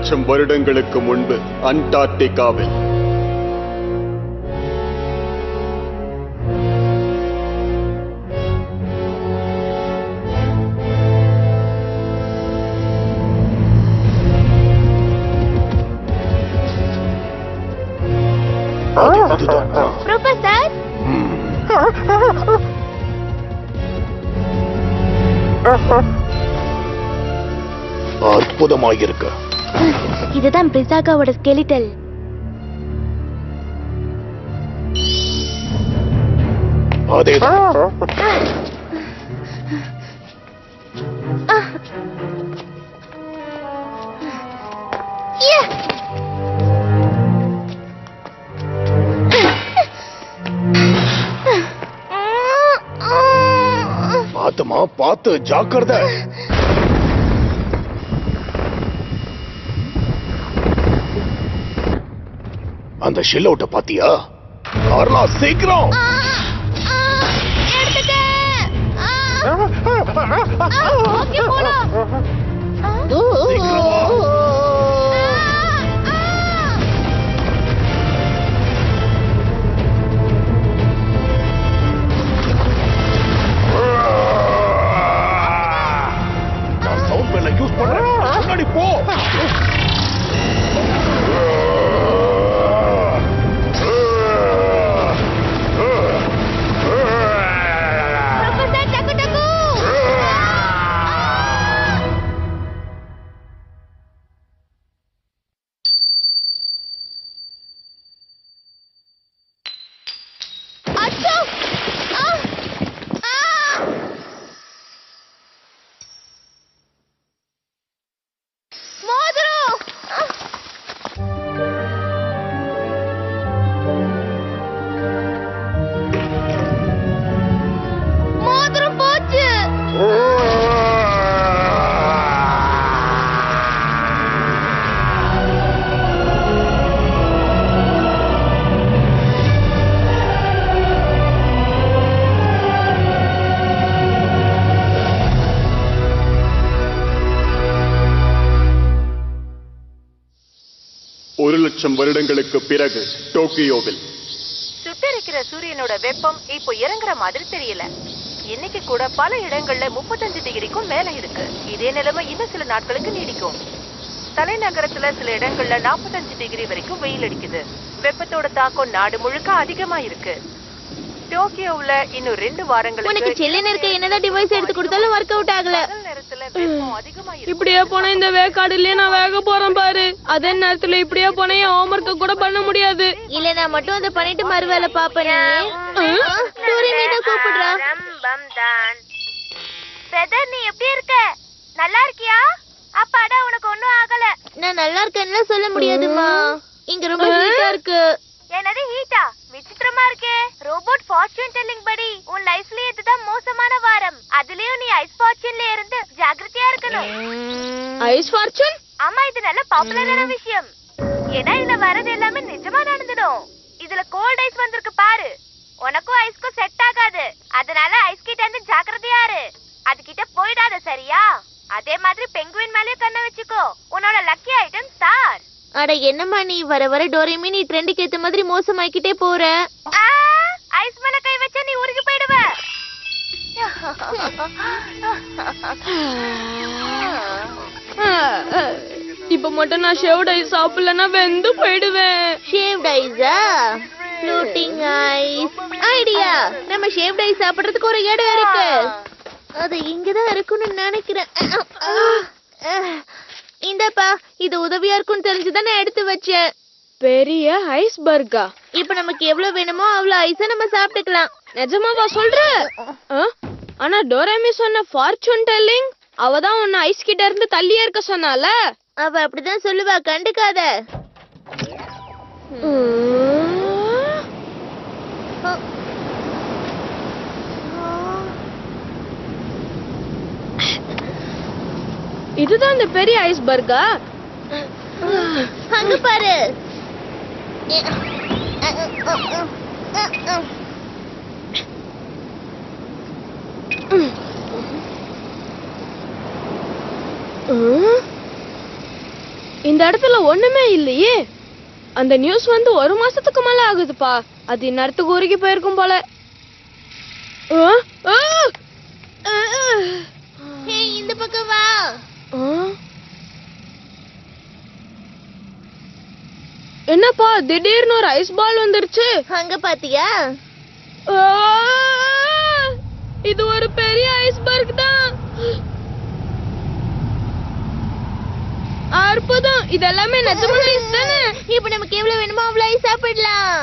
லட்சம் வருடங்களுக்கு முன்பு அண்டார்டிகாவில் ப்ரொஃபசர், அற்புதமாயிருக்கு. இதுதான் பிரிசாகாவோட ஸ்கெலிட்டல். அதேதான். பாத்துமா, பாத்து, ஜாக்கிரதை. அந்த ஷெல் அவுட்ட பாத்தியா? கார்லா, சீக்கிரம். நான் சவுண்ட் பெல்ல யூஸ் பண்றேன். முன்னாடி போ. ஒரு லட்சம் வருடங்களுக்கு பிறகு டோக்கியோவில் சுட்டரிக்கிற சூரியனோட வெப்பம் இப்போ இறங்குற மாதிரி தெரியல. இன்னைக்கு கூட பல இடங்கள்ல 35 டிகிரிக்கும் மேல இருக்கு. இதே நிலைமை இன்னும் சில நாட்களுக்கு நீடிக்கும். தலைநகரத்துல சில இடங்கள்ல 45 டிகிரி வரைக்கும் வெயில் அடிக்குது. வெப்பத்தோட தாக்கம் நாடு முழுக்க அதிகமா இருக்கு. டோக்கியோவுல இன்னும் 2 வாரங்களுக்கு உனக்கு சில்லுன்னு இருக்க என்னதான் டிவைஸ் எடுத்து கொடுத்தாலும் ஒர்க் அவுட் ஆகல. இப்படியே போனா இந்த வேக்காடுலயே நான் வேக போறேன் பாரு. அதே நேரத்துல இப்படியே போனா என் ஹோம்வொர்க்க கூட பண்ண முடியாது. இல்ல நான் மட்டும் அதை பண்ணிட்டு மறுவேளை பாப்பேன். கூப்பிடுறா. பிரதர், நீ எப்படி இருக்க? நல்லா இருக்கியா? அப்பாடா, உனக்கு ஒண்ணும் ஆகல. நான் நல்லா இருக்கேன்னு சொல்ல முடியாதுமா. இங்க ரொம்ப ஹீட்டா இருக்கு. என்னது ஹீட்டா? விசித்திரமா இருக்கே. ரோபோட் ஃபார்ச்சூன் டெல்லிங் படி உன் லைஃப்ல இதுதான் மோசமான வாரம். அதுலயும் நீ ஐஸ் ஃபார்ச்சூன்ல இருந்து ஜாக்கிரதையா இருக்கணும். Ice fortune? ஆமா, இது நல்ல பாப்புலரான விஷயம். ஏன்னா இதுல வரது எல்லாமே நிஜமா நடந்துடும். இதுல கோல்ட் ஐஸ் வந்திருக்கு பாரு. உனக்கும் ஐஸ்க்கும் செட் ஆகாது. அதனால ஐஸ் கிட்ட இருந்து ஜாக்கிரதையா இரு. அது கிட்ட போயிடாத, சரியா? அதே மாதிரி பெங்குவின் மேலயும் கண்ணை வச்சுக்கோ. உன்னோட லக்கி ஐட்டம் ஸ்டார். அட என்னம்மா நீ வர வர டோரேமி நீ ட்ரெண்டுக்கு ஏத்த மாதிரி மோசமாக்கிட்டே போற. ஐஸ் மேல கை வச்சா நீ உருகி போயிடுவ. இப்ப மட்டும் நான் ஷேவ்ட் ஐஸ் சாப்பிடலன்னா வெந்து போயிடுவேன். ஷேவ்ட் ஐஸா? Floating ice idea. நம்ம ஷேவ்ட் ஐஸ் சாப்பிடுறதுக்கு ஒரு இடம் இருக்கு. அது இங்கதான் இருக்குன்னு நினைக்கிறேன். இந்தப்பா, இது உதவியா இருக்கும்னு தெரிஞ்சுதான் நான் எடுத்து வச்சேன். பெரிய ஐஸ்பர்கா. இப்ப நமக்கு எவ்வளவு வேணுமோ அவ்வளவு ஐஸ நம்ம சாப்பிட்டுக்கலாம். நிஜமாவா சொல்ற? ஆனா டோரேமி சொன்ன ஃபார்ச்சூன் டெல்லிங், அவதான் உன்னை ஐஸ் கிட்ட இருந்து தள்ளியே இருக்க சொன்னால. அவ அப்படிதான் சொல்லுவா, கண்டுக்காத. இதுதான் இந்த பெரிய ஐஸ்பர்கா. அங்க பாரு. இந்த இடத்துல ஒண்ணுமே இல்லையே. அந்த நியூஸ் வந்து 1 மாசத்துக்கு மேல ஆகுதுப்பா. அது இந்நேரத்துக்கு உருகி போயிருக்கும் போல. இந்த பக்கம் வா. என்னப்பா திடீர்னு ஒரு ஐஸ் பால் வந்துருச்சு. அங்க பாத்தியா? இது ஒரு பெரிய ஐஸ்பர்க் தான். அற்புதம். இதெல்லாமே நிஜமான ஐஸ் தானே? இப்ப நமக்கு எவ்வளவு வேணுமோ அவ்வளவு ஐஸ் சாப்பிடலாம்.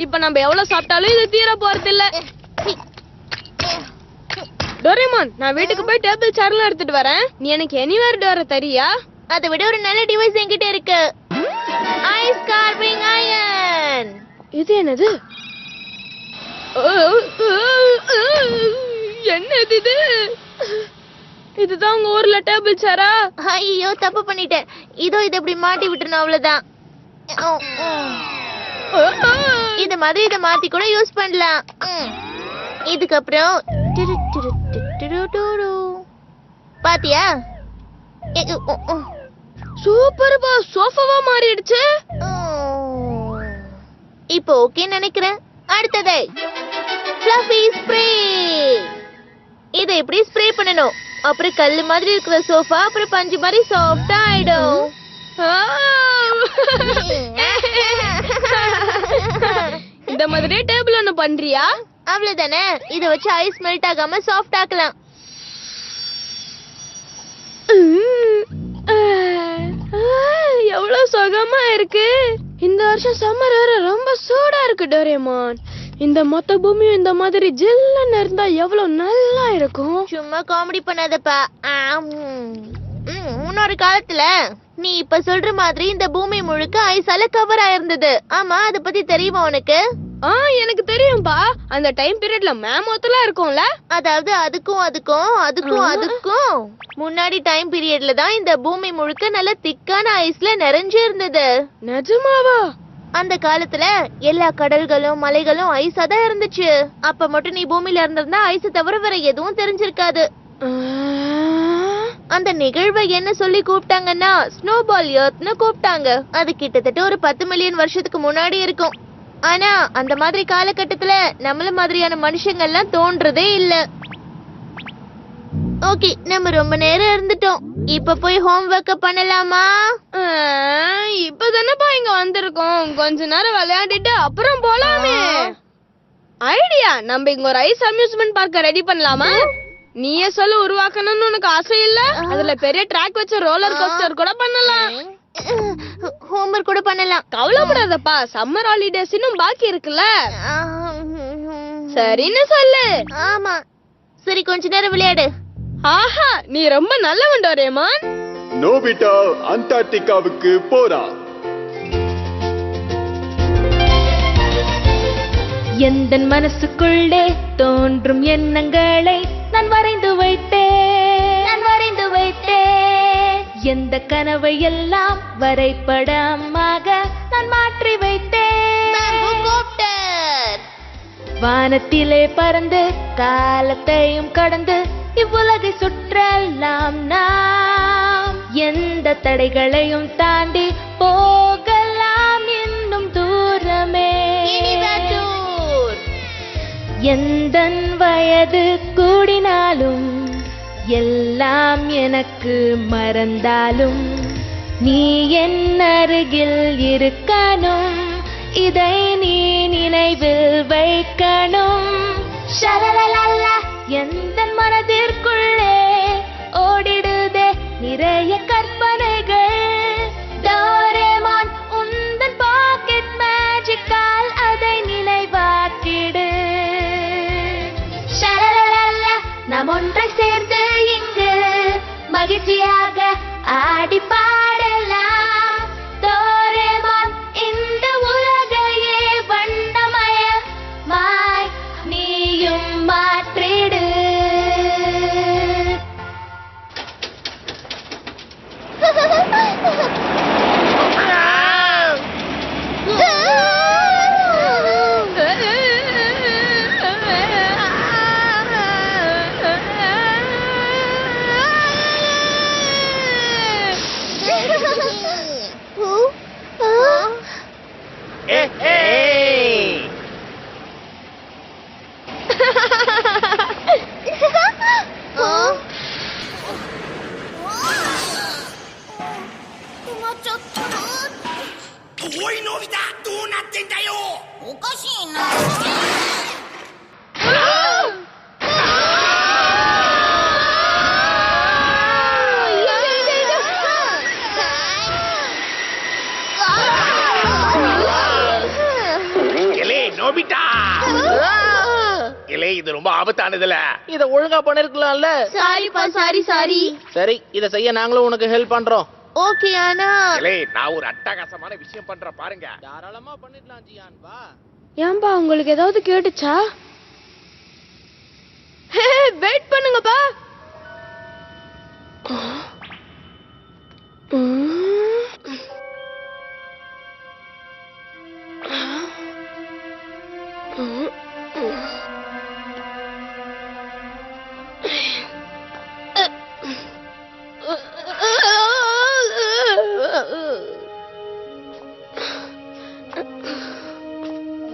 இப்ப நம்ம எவ்வளவு சாப்பிட்டாலும் இது தீர போறது இல்ல. டோரேமான், நான் வீட்டுக்கு போய் டேபிள் சேர்ல எடுத்துட்டு வரேன். நீ எனக்கு எனிவேர் டோரை தரியா? அதை விட ஒரு நல்ல டிவைஸ் என்கிட்ட இருக்கு. Ice carving iron. இது என்னது? என்னது இது? இதுதான் உங்க ஊர்ல டேபிள் சேரா? ஐயோ, தப்பு பண்ணிட்டேன். இதோ இதை இப்படி மாட்டி விட்டுறணும், அவ்வளவுதான். இது மாதிரி இதை மாத்தி கூட யூஸ் பண்ணலாம். இதுக்கப்புறம் பாத்தியா? சூப்பர்பா, சோஃபாவா மாறிடுச்சு. இப்போ ஓகே நினைக்கிறேன். அடுத்தது ஃப்ளஃபி ஸ்ப்ரே. இதை இப்படி ஸ்ப்ரே பண்ணணும். அப்புறம் கல்லு மாதிரி இருக்கிற சோஃபா அப்புறம் பஞ்சு மாதிரி சாஃப்டா ஆயிடும். இந்த மாதிரி டேபிள் ஒண்ணு பண்றியா? அவ்வளவுதானே. இத வச்சு ஐஸ் மெல்ட் ஆகாம சாஃப்ட் ஆக்கலாம். எவ்வளவு சுகமா இருக்கு. இந்த வருஷம் சம்மர் வேற ரொம்ப சூடா இருக்கு டோரேமான். இந்த மொத்த பூமியும் இந்த மாதிரி ஜில்லுன்னு இருந்தா எவ்வளவு நல்லா இருக்கும். சும்மா காமெடி பண்ணாதப்பா. முன்னொரு காலத்துல நீ இப்ப சொல்ற மாதிரி இந்த பூமி முழுக்க ஐஸால கவர் ஆயிருந்தது. ஆமா, அத பத்தி தெரியுமா உனக்கு? எனக்கு தெரியும்பா. அந்த டைம் பீரியட்ல மேமோத்தெல்லாம் இருக்கும்ல. அதாவது அதுக்கும் முன்னாடி டைம் பீரியட்ல தான் இந்த பூமி முழுக்க நல்ல திக்கான ஐஸ்ல நிறைஞ்சு இருந்தது. நிஜமாவா? அந்த காலத்துல எல்லா கடல்களும் மலைகளும் ஐஸா தான் இருந்துச்சு. அப்ப மட்டும் நீ பூமியில இருந்திருந்தா ஐஸ் தவிர வேற எதுவும் தெரிஞ்சிருக்காது. அந்த நிகழ்வை என்ன சொல்லி கூப்பிட்டாங்கன்னா ஸ்னோபால் எர்த்னு கூப்பிட்டாங்க. அது கிட்டத்தட்ட ஒரு 10 மில்லியன் வருஷத்துக்கு முன்னாடி இருக்கும். ஆனா அந்த மாதிரி காலகட்டத்துல நம்மள மாதிரியான மனுஷங்க எல்லாம் தோன்றதே இல்ல. ஓகே, நம்ம ரொம்ப நேரம் இருந்துட்டோம். இப்ப போய் ஹோம்வொர்க்க பண்ணலாமா? இப்பதானப்பா இங்க வந்திருக்கோம். கொஞ்ச நேரம் விளையாடிட்டு அப்புறம் போலாமே. ஐடியா, நம்ம இங்க ஒரு ஐஸ் அம்யூஸ்மெண்ட் பார்க்க ரெடி பண்ணலாமா? நீயே சொல்ல, உருவாக்கணும்னு உனக்கு ஆசை இல்ல? அதுல பெரிய ட்ராக் வச்ச ரோலர் கோஸ்டர் கூட பண்ணலாம். ஹோம்வொர்க் கூட பண்ணலாம். கவலைப்படாதப்பா, சம்மர் ஹாலிடேஸ் இன்னும் பாக்கி இருக்குல்ல. சரின்னு சொல்லு. ஆமா, சரி, கொஞ்ச நேரம் விளையாடு. ஆஹா, நீ ரொம்ப நல்லவன் டோரேமான். நோபிட்டா அண்டார்டிகாவுக்கு போறான். எந்த மனசுக்குள்ளே தோன்றும் எண்ணங்களை நான் வரைந்து வைத்தேன். எந்த கனவை எல்லாம் வரைபடமாக நான் மாற்றி வைத்தேன். வானத்திலே பறந்து காலத்தையும் கடந்து இவ்வுலகை சுற்றலாம் நாம். எந்த தடைகளையும் தாண்டி போகலாம் இன்னும் தூரமே. எந்தன் வயது கூடினாலும் எல்லாம் எனக்கு மறந்தாலும் நீ என் அருகில் இருக்கணும். இதை நீ நினைவில் வைக்கணும். ஷலலலலா, எந்தன் மனதிற்குள்ளே ஓடிடுதே நிறைய கற்பனைகள். டோரேமான், உந்தன் பாக்கெட் மேஜிக்கால் அதை நினைவாக்கிடு. ஷலலலலா, நாம் ஒன்றை சேர்ந்து இங்கு மகிழ்ச்சியாக ஆடி பாடலாம். டோரேமான், இந்த உலகையே வண்ணமயமாய் நீயும் மாற்றிடு. おいのび太どうなってんだよ。おかしいな。இலே நோபிட்டா, இலே இது ரொம்ப ஆபத்தானதுல. இத ஒழுங்கா பண்ணிருக்கலாம்ல. சாரிப்பா, சாரி. சரி, இத செய்ய நாங்களும் உனக்கு ஹெல்ப் பண்றோம். ஓகே, ஆனா இலே நான் ஒரு அட்டகாசமான விஷயம் பண்றேன் பாருங்க. தாராளமா பண்ணிடலாம் ஜியான், வா. ஏன்பா உங்களுக்கு ஏதாவது கேட்டுச்சா? வெயிட் பண்ணுங்கப்பா.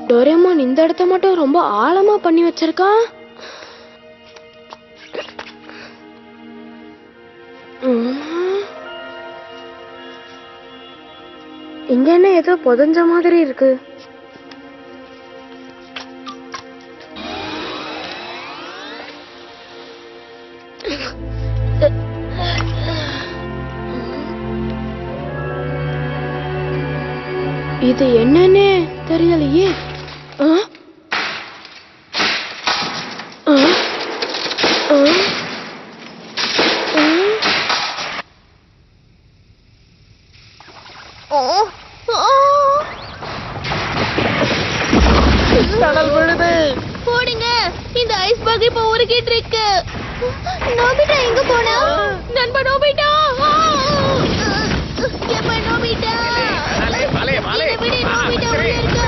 டோரேமான் இந்த இடத்த மட்டும் ரொம்ப ஆழமா பண்ணி வச்சிருக்கான். இங்க என்ன ஏதோ புதஞ்ச மாதிரி இருக்கு. இது என்னன்னு தெரியலையே. டனல் விழுது. போடுங்க, இந்த ஐஸ்பர்க் இப்ப உருகிட்டு இருக்கு. நோபிட்டா எங்க போனா? நண்பா நோபிட்டா, எப்ப நோபிட்டா? வாலே வாலே என்னை விடு, நோபிட்டா உள்ள இருக்கு.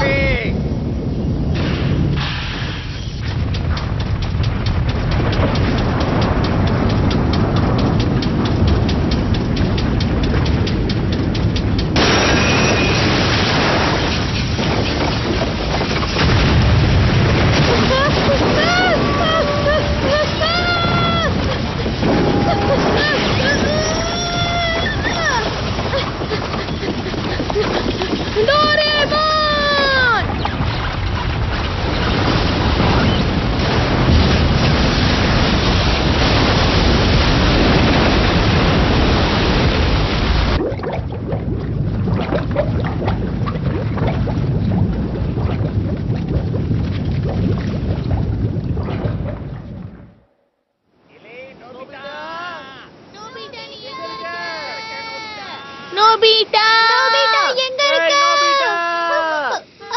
நோபிட்டா, நோபிட்டா எங்க இருக்க?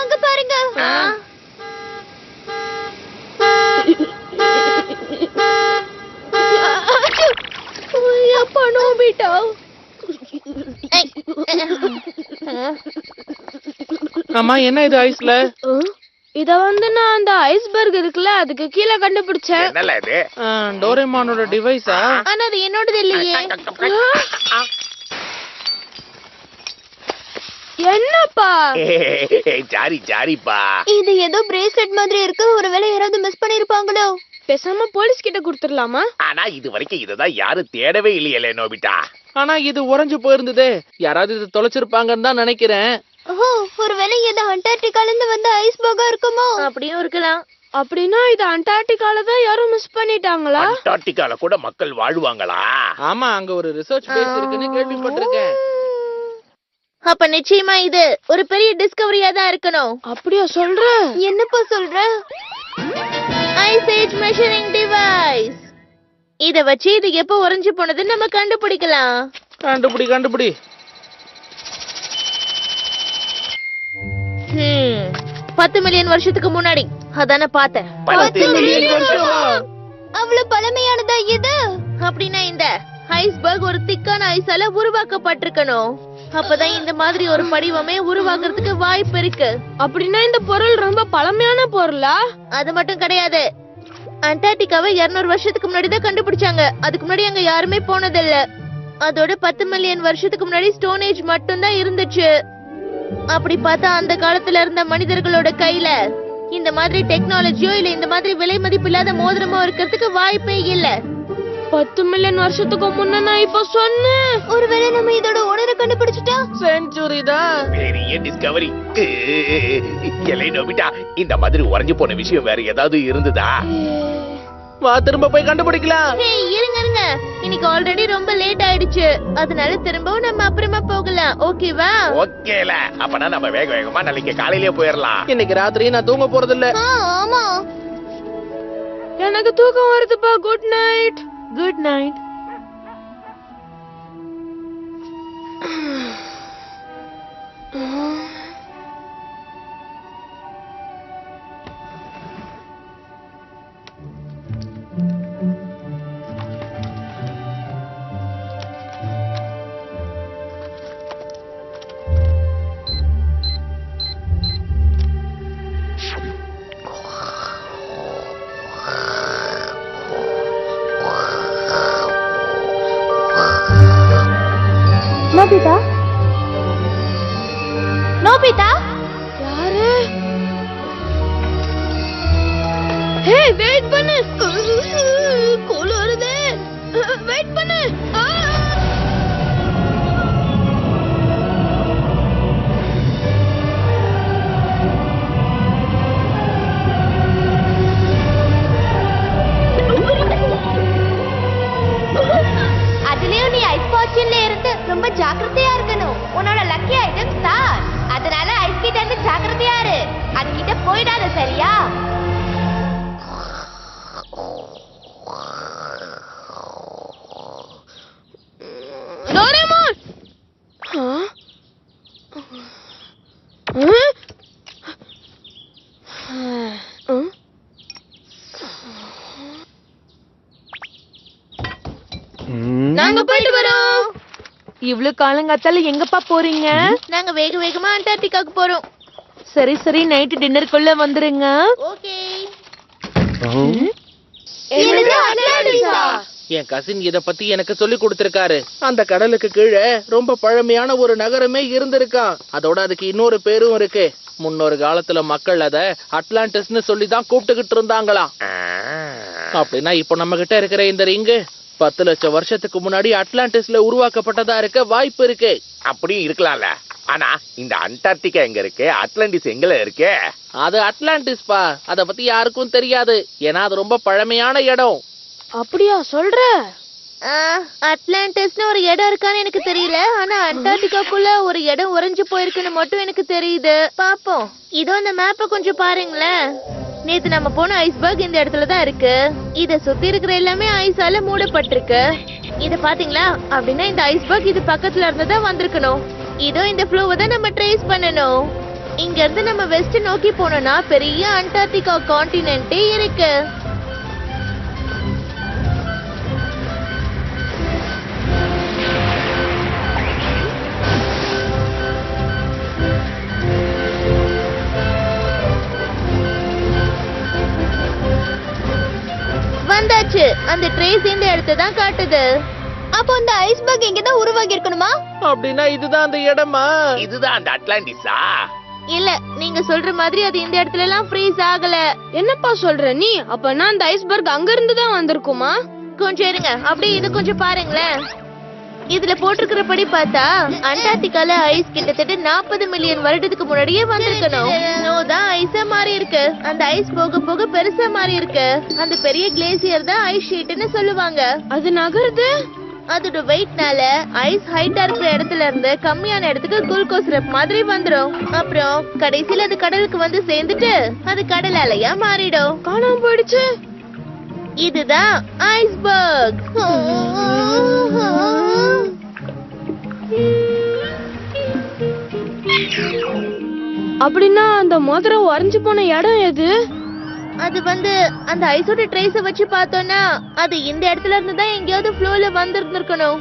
அங்க பாருங்க. அப்பா நோபிட்டா. ஆமா, என்ன இது ஐஸ்ல? இத நான் அந்த ஐஸ்பர்க் இருக்குல்ல அதுக்கு கீழே கண்டுபிடிச்சேன். என்னல இது? டோரேமானோட டிவைஸா? ஆனா அது என்னோடது இல்லையே. என்னப்பா? ஜாரிப்பா. இது ஏதோ பிரேஸ்லெட் மாதிரி இருக்கு. ஒருவேளை யாராவது மிஸ் பண்ணிருப்பாங்களோ? பேசாம போலீஸ் கிட்ட கொடுத்துடலாமா? ஆனா இது வரைக்கும் இதுதான் யாரும் தேடவே இல்லையே நோபிட்டா. ஆனா இது உறைஞ்சு போயிருந்ததே. யாராவது இது தொலைச்சிருப்பாங்கன்னு தான் நினைக்கிறேன். ஓ, ஒருவேளை இது அண்டார்டிகால இருந்து வந்த ஐஸ்பர்கா இருக்குமோ? அப்படியும் இருக்கலாம். அப்படின்னா இது அண்டார்டிகால தான் யாரும் மிஸ் பண்ணிட்டாங்களா? அண்டார்டிகால கூட மக்கள் வாழ்வாங்களா? ஆமா, அங்க ஒரு ரிசர்ச் பேஸ் இருக்குன்னு கேள்விப்பட்டிருக்கேன். அப்ப நிச்சயமா இது ஒரு பெரிய டிஸ்கவரியா தான் இருக்கணும். அப்படியா சொல்ற? என்னப்பா சொல்ற? Ice age measuring device. இத வச்சு இது எப்ப உறைஞ்சு போனதுன்னு நம்ம கண்டுபிடிக்கலாம். கண்டுபிடி. 10 மில்லியன் வருஷத்துக்கு முன்னாடி. அதானே பார்த்தேன். 10 மில்லியன் வருஷமா? அவ்வளவு பழமையானதா இது? அப்படின்னா இந்த ஐஸ்பர்க் ஒரு திக்கான ஐஸால உருவாக்கப்பட்டிருக்கணும். அப்பதான் இந்த மாதிரி ஒரு படிவமே உருவாக்குறதுக்கு வாய்ப்பு இருக்கு. அப்படின்னா இந்த பொருள் ரொம்ப பழமையான பொருளா? அது மட்டும் கிடையாது. அண்டார்டிகாவை 200 வருஷத்துக்கு முன்னாடி தான் கண்டுபிடிச்சாங்க. அதுக்கு முன்னாடி அங்க யாருமே போனதில்ல. அதோட 10 மில்லியன் வருஷத்துக்கு முன்னாடி ஸ்டோன் ஏஜ் மட்டும் தான் இருந்துச்சு. அப்படி பார்த்தா அந்த காலத்துல இருந்த மனிதர்களோட கையில இந்த மாதிரி டெக்னாலஜியோ இல்ல இந்த மாதிரி விலை மதிப்பில்லாத மோதிரமோ இருக்கிறதுக்கு வாய்ப்பே இல்ல. 10 மில்லியன் வருஷத்துக்கு முன்ன நான் இப்ப சொன்னேன். ஒருவேளை நம்ம இதோட ஓனரை கண்டுபிடிச்சிட்டா? செஞ்சுரி தான். பெரிய டிஸ்கவரி. எலை நோபிட்டா, இந்த மாதிரி உறைஞ்சு போன விஷயம் வேற ஏதாவது இருந்ததா? வா திரும்ப போய் கண்டுபிடிக்கலாம். ஏய், இருங்க இருங்க, இன்னைக்கு ஆல்ரெடி ரொம்ப லேட் ஆயிடுச்சு. அதனால திரும்பவும் நம்ம அப்புறமா போகலாம். ஓகேவா? ஓகேல, அப்பனா நம்ம வேக வேகமா நாளைக்கு காலையிலேயே போயிடலாம். இன்னைக்கு ராத்திரி நான் தூங்க போறது இல்ல. ஆமா. எனக்கு தூக்கம் வருதுப்பா. Good night. Good night. Nobita? Nobita? யாரு? ஹே, வெயிட் பண்ணு. கோல வருதே. வெயிட் பண்ணு. அதுலயும் நீ ஐஸ் பாக்ஸ்ல இருந்து ரொம்ப ஜாக்கிரதையா இருக்கணும். உன்னோட லக்கி ஐட்டம் ஸ்டார். அதனால ஐஸ் கிட்ட இருந்து ஜாக்கிரதையா இரு. அது கிட்ட போயிடாத, சரியா? டோரேமான். நாங்க போயிட்டு வரோம். இவ்ளோ காலங்காத்தால எங்கப்பா போறீங்க? நாங்க வேக வேகமா அண்டார்டிகாக்கு போறோம். சரி சரி, நைட் டின்னருக்குள்ள வந்துருங்க. ஓகே. என்னது அட்லாண்டிஸா? என் கசின் இத பத்தி எனக்கு சொல்லி கொடுத்திருக்காரு. அந்த கடலுக்கு கீழே ரொம்ப பழமையான ஒரு நகரமே இருந்திருக்கான். அதோட அதுக்கு இன்னொரு பேரும் இருக்கு. முன்னொரு காலத்துல மக்கள் அத அட்லாண்டிஸ்னு சொல்லி தான் கூப்பிட்டுக்கிட்டு இருந்தாங்களாம். அப்படின்னா இப்போ நம்ம கிட்ட இருக்கிற இந்த ரிங்கு 10 லட்சம் வருஷத்துக்கு முன்னாடி அட்லாண்டிஸ்ல உருவாக்கப்பட்டதா இருக்க வாய்ப்பு இருக்கு. அப்படியும் இருக்கலாம்ல. ஆனா இந்த அண்டார்டிகா எங்க இருக்கு? அட்லாண்டிஸ் எங்கல இருக்கு? அது அட்லாண்டிஸ் பா. அத பத்தி யாருக்கும் தெரியாது. ஏன்னா அது ரொம்ப பழமையான இடம். அப்படியா சொல்ற? அட்லாண்டிஸ்னு ஒரு இடம் இருக்கான்னு எனக்கு தெரியல. ஆனா அண்டார்டிகாக்குள்ள ஒரு இடம் உறைஞ்சு போயிருக்குன்னு மட்டும் எனக்கு தெரியுது. பாப்போம். இதோ இந்த மேப்ப கொஞ்சம் பாருங்களேன். நேத்து நம்ம போன ஐஸ்பர்க் இந்த இடத்துல தான் இருக்கு. இத சுத்தி இருக்கிற எல்லாமே ஐஸால மூடப்பட்டிருக்கு. இத பாத்தீங்களா? அப்படின்னா இந்த ஐஸ்பர்க் இது பக்கத்துல இருந்து தான் வந்திருக்கணும். இதோ இந்த ஃப்ளோவை தான் நம்ம ட்ரேஸ் பண்ணணும். இங்க இருந்து நம்ம வெஸ்ட் நோக்கி போனோம்னா பெரிய அண்டார்டிகா கான்டினென்ட்டே இருக்கு. வந்தாச்சு. அந்த ட்ரேஸ் இந்த இடத்தை தான் காட்டுது. அப்போ அந்த ஐஸ்பர்க் இங்க தான் உருவாகி இருக்கணுமா? அப்படின்னா இதுதான் அந்த இடமா? இதுதான் அந்த அட்லாண்டிஸா? இல்ல, நீங்க சொல்ற மாதிரி அது இந்த இடத்துல எல்லாம் ஃப்ரீஸ் ஆகல. என்னப்பா சொல்ற நீ? அப்பனா அந்த ஐஸ்பர்க் அங்க இருந்து தான் வந்திருக்குமா? கொஞ்சம் இருங்க, அப்படியே இது கொஞ்சம் பாருங்களேன். இதுல போட்டிருக்கிறபடி பார்த்தா அண்டார்டிகால ஐஸ் கிட்டத்தட்ட 40 மில்லியன் வருடத்துக்கு முன்னாடியே வந்திருக்கணும். ஸ்னோ தான் ஐஸா மாறி இருக்கு. அந்த ஐஸ் போக போக பெருசா மாறி இருக்கு. அந்த பெரிய கிளேசியர் தான் ஐஸ் ஷீட்னு சொல்லுவாங்க. அது நகருது. அதோட வெயிட்னால ஐஸ் ஹைட்டா இருக்கிற இடத்துல இருந்து கம்மியான இடத்துக்கு குளுக்கோஸ் சிரப் மாதிரி வந்துரும். அப்புறம் கடைசியில அது கடலுக்கு வந்து சேர்ந்துட்டு அது கடல் அலையா மாறிடும். காணாம போயிடுச்சு. இதுதான் ஐஸ்பர்க். அப்படின்னா அந்த மோதிரம் உறைஞ்சு போன இடம் எது? அது வந்து அந்த ஐஸோட ட்ரேஸ வச்சு பார்த்தோம்னா அது இந்த இடத்துல இருந்து தான் எங்கேயாவது ஃப்ளோல வந்திருக்கணும்.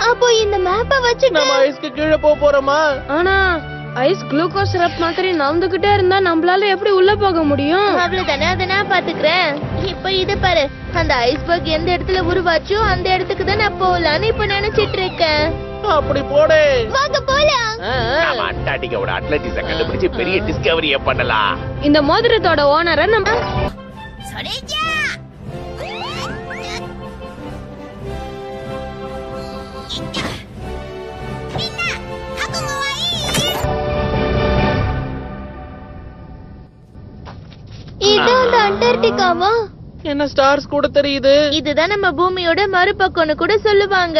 அப்போ இந்த மேப்ப வச்சு நம்ம ஐஸ்க்கு கீழே போறோமா? ஆனா ஐஸ் குளுக்கோஸ் சிரப் மாதிரி நடந்துகிட்டே இருந்தா நம்மளால எப்படி உள்ள போக முடியும்? அவ்வளவுதானே, அதை நான் பாத்துக்கிறேன். இப்ப இது பாரு, அந்த ஐஸ்பர்க் எந்த இடத்துல உருவாச்சோ அந்த இடத்துக்கு தான் நான் போகலான்னு இப்ப நினைச்சிட்டு இருக்கேன். அப்படி போடு. வாங்க போலாம். நாம அண்டார்டிகாவோட அட்லாண்டிஸை கண்டுபிடிச்சு பெரிய டிஸ்கவரியை பண்ணலாம். இந்த மோதிரத்தோட ஓனரை நம்ம நிலாவா? என்ன ஸ்டார்ஸ் கூட தெரியுது. இதுதான் நம்ம பூமியோட மறுபக்கம்னு கூட சொல்லுவாங்க.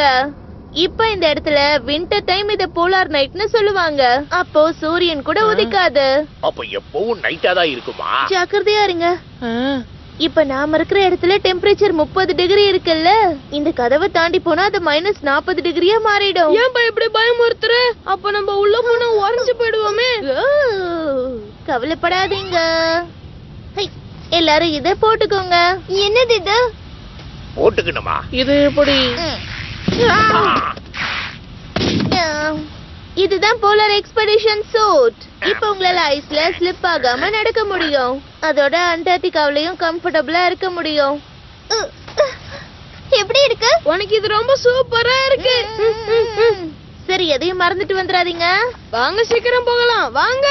இப்ப இந்த இடத்துல வின்டர் டைம் இத போலார் நைட்னு சொல்லுவாங்க. அப்போ சூரியன் கூட உதிக்காது. அப்ப எப்பவும் நைட்டா தான் இருக்குமா? ஜாக்கிரதையா இருங்க. ஆ, இப்ப நாம இருக்கிற இடத்துல டெம்பரேச்சர் 30 டிகிரி இருக்குல்ல, இந்த கதவை தாண்டி போனா அது -40 டிகிரியா மாறிடும். ஏன்பா இப்படி பயமுறுத்துற? அப்ப நம்ம உள்ள போனா உறைஞ்சு போயிடுவோமே. ஓ, கவலைப்படாதீங்க. ஹை, எல்லாரும் இத போட்டுக்கோங்க. என்னது இது? போட்டுக்கணுமா? இது எப்படி? இதுதான் போலார் எக்ஸ்பெடிஷன் சூட். இப்ப உங்களால ஐஸ்ல ஸ்லிப் ஆகாம நடக்க முடியும். அதோட அண்டார்டிகாவிலயும் கம்ஃபர்டபுளா இருக்க முடியும். எப்படி இருக்கு? உனக்கு இது ரொம்ப சூப்பரா இருக்கு. சரி, எதையும் மறந்துட்டு வந்துடாதீங்க. வாங்க சீக்கிரம் போகலாம் வாங்க.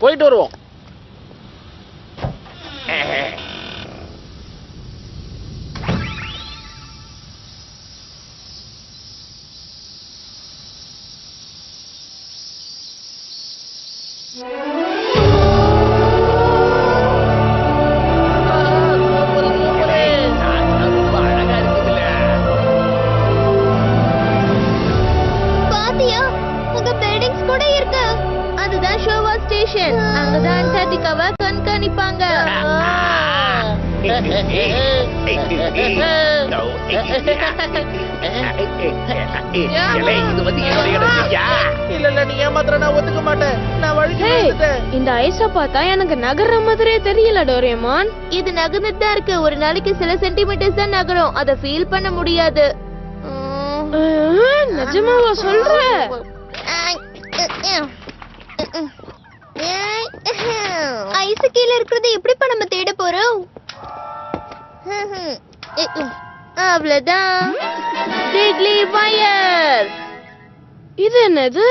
போயிட்டு வருவோம். ரொம்ப அழகா இருக்குதுல்ல. பாத்தியா, அங்க பில்டிங்ஸ் கூட இருக்கு. அதுதான் ஷோவா ஸ்டேஷன். அங்கதான் அண்டார்டிகாவை கண்காணிப்பாங்க. இலை, இது வந்து என்னுடைய இடம் இல்லையா? இல்ல இல்ல, நீ ஏமாத்துற, நான் ஒத்துக்க மாட்டேன். நான் வழிக்கு ஹே, வந்துட்டேன். இந்த ஐஸ பார்த்தா எனக்கு நகர்ற மாதிரியே தெரியல டோரேமான். இது நகர்ந்துட்டு தான் இருக்கு. ஒரு நாளைக்கு சில சென்டிமீட்டர்ஸ் தான் நகரும். அத ஃபீல் பண்ண முடியாது. நிஜமாவா சொல்ற? ஐஸ் கீழ இருக்கிறது எப்படிப்பா நம்ம தேட போறோம்? அவ்வளவுதான். டிக்லி வயர். இது என்னது?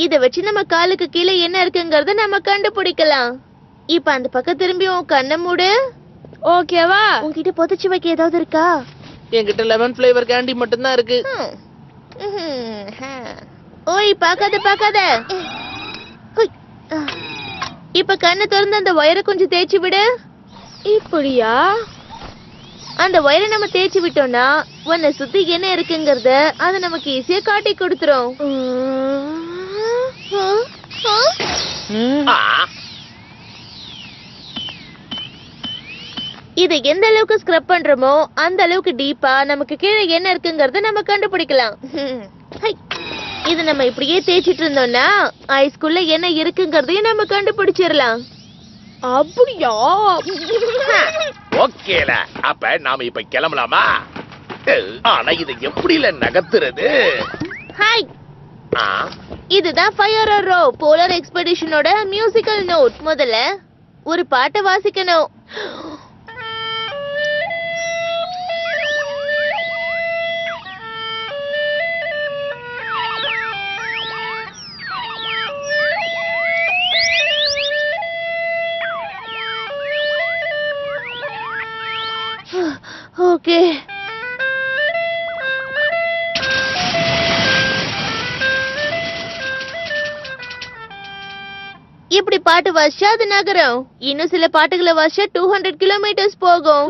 இத வச்சு நம்ம காலுக்கு கீழே என்ன இருக்குங்கறத நம்ம கண்டுபிடிக்கலாம். இப்ப அந்த பக்கம் திரும்பி உன் கண்ணை மூடு. ஓகேவா? உன்கிட்ட புதைச்சு வைக்க ஏதாவது இருக்கா? என்கிட்ட லெமன் ஃபிளேவர் கேண்டி மட்டும் தான் இருக்கு. ஓய், பார்க்காத. ஹுய். இப்ப கண்ணை திறந்து அந்த வயரை கொஞ்சம் தேய்ச்சி விடு. இப்படியா? அந்த வயரை நம்ம தேய்ச்சி விட்டோம்னா உன்னை சுத்தி என்ன இருக்குங்கறத அது நமக்கு ஈஸியா காட்டி கொடுத்துரும். இதை எந்த அளவுக்கு ஸ்க்ரப் பண்றோமோ அந்த அளவுக்கு டீப்பா நமக்கு கீழே என்ன இருக்குங்கறத நம்ம கண்டுபிடிக்கலாம். ஹை. இது நம்ம இப்படியே தேய்ச்சிட்டு இருந்தோம்னா ஐஸ்குள்ள என்ன இருக்குங்கறதையும் நம்ம கண்டுபிடிச்சிடலாம். அப்படியா? ஓகேல, அப்ப நாம இப்ப கிளம்பலாமா? ஆனா இதை எப்படில நகர்த்துறது? ஹாய், ஆ, இதுதான் ஃபயர் அரோ போலார் எக்ஸ்பெடிஷனோட மியூசிக்கல் நோட். முதல்ல ஒரு பாட்டை வாசிக்கணும். ஓகே. இப்படி பாட்டு வாசிச்சா அது நகரும். இன்னும் சில பாட்டுகளை வாசிச்சா 200 கிலோமீட்டர்ஸ் போகும்.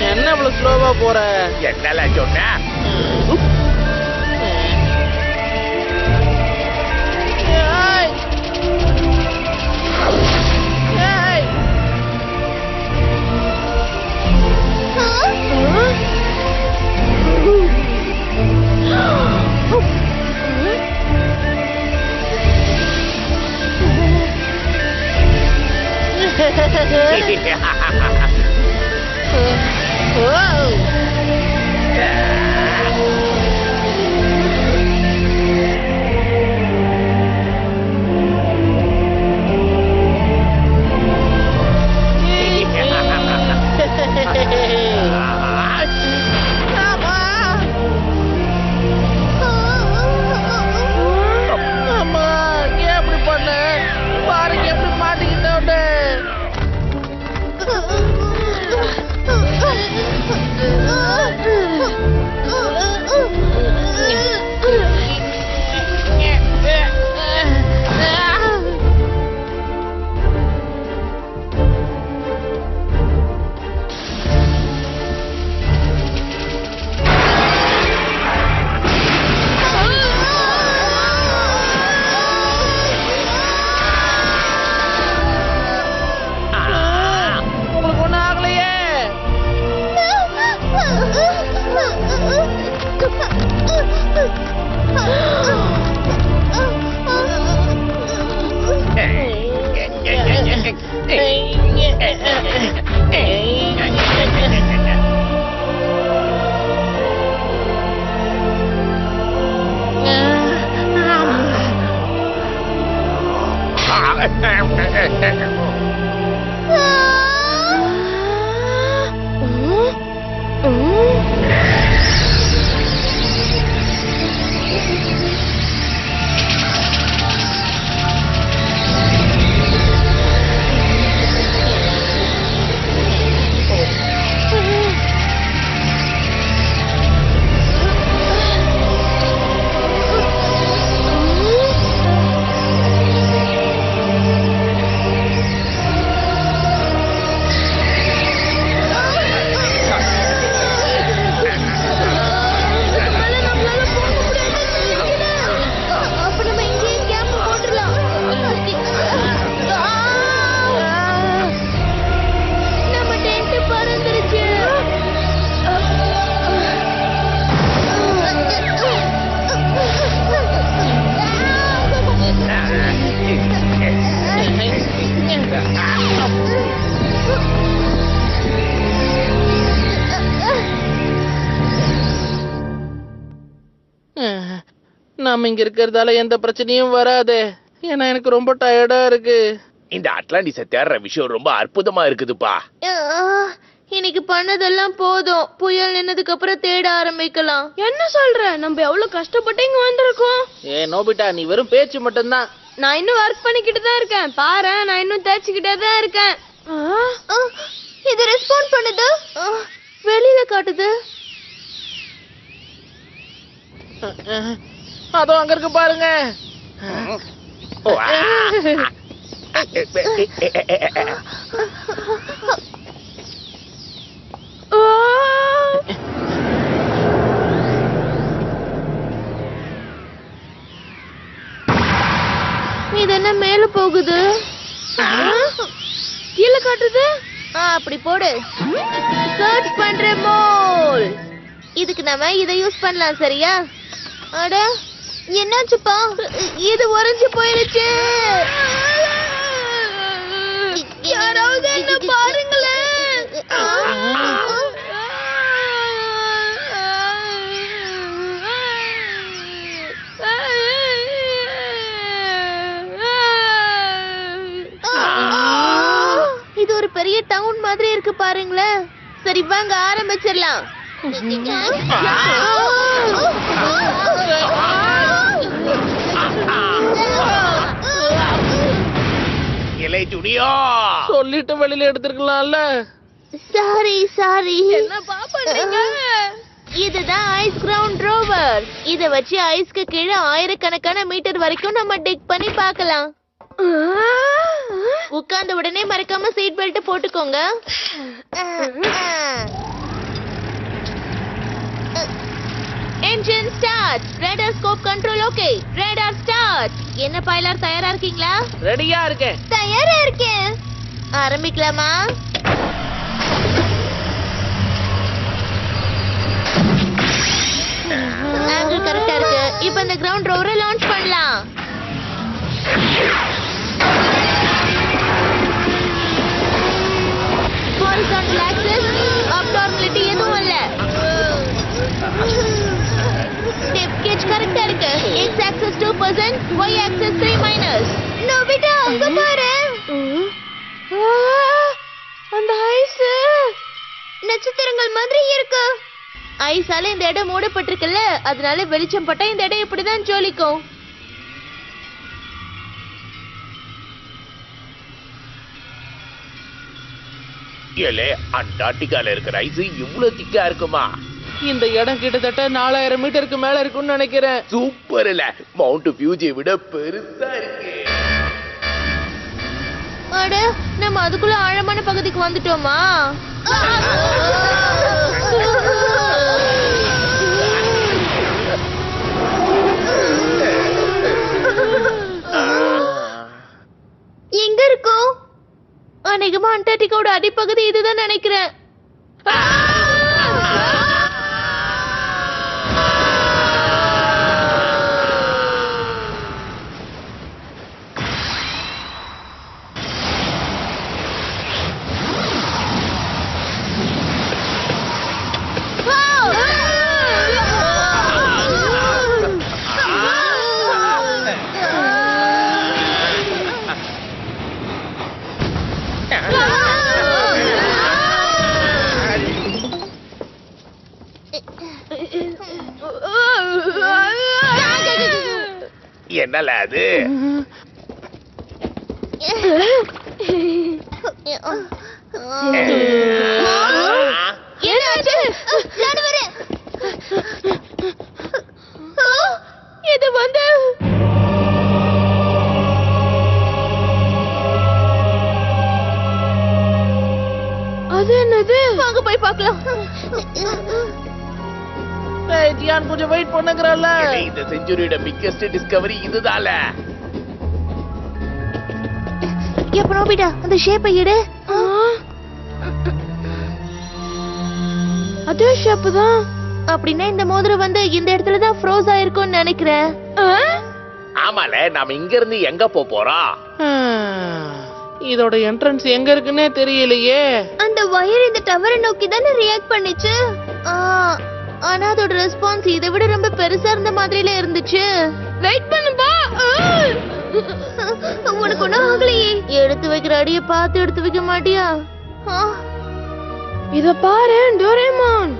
என்ன இவ்வளவு ஸ்லோவா போற? என்னல சொன்ன? ஏய். ஏய். நாம இங்க இருக்கிறதால எந்த பிரச்சனையும் வராது. ஏன்னா எனக்கு ரொம்ப டயர்டா இருக்கு. இந்த அட்லாண்டிஸை தேடுற விஷயம் ரொம்ப அற்புதமா இருக்குதுப்பா. இன்னைக்கு பண்ணதெல்லாம் போதும். புயல் நின்னதுக்கு அப்புறம் தேட ஆரம்பிக்கலாம். என்ன சொல்ற? நம்ம எவ்வளவு கஷ்டப்பட்டு இங்க வந்திருக்கோம். நோபிட்டா, நீ வெறும் பேச்சு மட்டும்தான். நான் இன்னும் ஒர்க் பண்ணிக்கிட்டு தான் இருக்கேன். பாரு, நான் இன்னும் தேய்ச்சிக்கிட்டே தான் இருக்கேன். இது ரெஸ்பாண்ட் பண்ணுது. வெளியில காட்டுது. அதோ அங்க இருக்கு பாருங்க. இது என்ன மேல போகுது? கீழே காட்டுது. அப்படி போடு. சர்ச் பண்ற மோல். இதுக்கு நாம இதை யூஸ் பண்ணலாம். சரியா? அட, என்னாச்சுப்பா? இது உறைஞ்சு போயிருச்சு. யாராவது என்ன பாருங்களேன். இது ஒரு பெரிய டவுன் மாதிரி இருக்கு பாருங்களேன். சரி வாங்க ஆரம்பிச்சிடலாம். இலை ஜூனியோ, சொல்லிட்டு வெளியில எடுத்துருக்கலாம்ல. சாரி. என்ன பாப்பீங்க? இதுதான் ஐஸ் கிரவுண்ட் ரோவர். இத வச்சு ஐஸ்க்கு கீழே ஆயிரக்கணக்கான மீட்டர் வரைக்கும் நம்ம டிக் பண்ணி பார்க்கலாம். உட்கார்ந்த உடனே மறக்காம சீட் பெல்ட் போட்டுக்கோங்க. Engine start. Radar scope control okay. Radar start. என்ன பைலட், தயாரா இருக்கீங்களா? ரெடியா இருக்கேன். தயாரா இருக்கேன். ஆரம்பிக்கலாமா? ஆங்கிள் கரெக்டா இருக்கு. இப்போ இந்த கிரவுண்ட் ரோவரை லான்ச் பண்ணலாம். ஹாரிசான்டல் ஆக்சிஸ், அப்நார்மாலிட்டி எதுவும் இல்ல. ஸ்டெப் கேஜ் கரெக்டா இருக்கு. X axis 2%, y axis 3-. Nobita, அங்க பாரு. அந்த ஐஸ் நட்சத்திரங்கள் மாதிரி இருக்கு. ஐஸால இந்த இடம் மூடப்பட்டிருக்குல்ல, அதனால வெளிச்சம் பட்டா இந்த இடம் இப்படிதான் ஜொலிக்கும். ஏலே, அண்டார்டிகால இருக்கிற ஐஸ் இவ்வளவு திக்கா இருக்குமா? இந்த இடம் கிட்டத்தட்ட 4000 மீட்டருக்கு மேல இருக்கும்னு நினைக்கிறேன். சூப்பர் இல்ல? மவுண்ட் ஃபியூஜியை விட பெருசா இருக்கு. அட, நம்ம அதுக்குள்ள ஆழமான பகுதிக்கு வந்துட்டோமா? எங்க இருக்கோம்? அநேகமா அண்டார்டிகாவோட அடிப்பகுதி இதுதான் நினைக்கிறேன். என்னல அது? இது வந்து அது என்னது? வாங்க போய் பார்க்கலாம். ஜியான், கொஞ்சம் வெயிட் பண்ணுங்கறல்ல. இந்த செஞ்சுரியோட பிக்கெஸ்ட் டிஸ்கவரி இதுதால. எப்ப நோபிட்டா, அந்த ஷேப்பை எடு. அதே ஷேப் தான். அப்படின்னா இந்த மோதிரம் வந்து இந்த இடத்துல தான் ஃப்ரோஸ் ஆயிருக்கும்னு நினைக்கிறேன். ஆமால, நாம இங்க இருந்து எங்க போறோம்? இதோட என்ட்ரன்ஸ் எங்க இருக்குன்னே தெரியலையே. அந்த வயர் இந்த டவரை நோக்கி தானே ரியாக்ட் பண்ணிச்சு. ஆனா அதோட ரெஸ்பான்ஸ் இதை விட ரொம்ப பெருசா இருந்த மாதிரில இருந்துச்சு. வெயிட் பண்ணுப்பா. உனக்கு ஒண்ணும் ஆகலையே. எடுத்து வைக்கிற அடியை பார்த்து எடுத்து வைக்க மாட்டியா? இத பாரு டோரேமான்.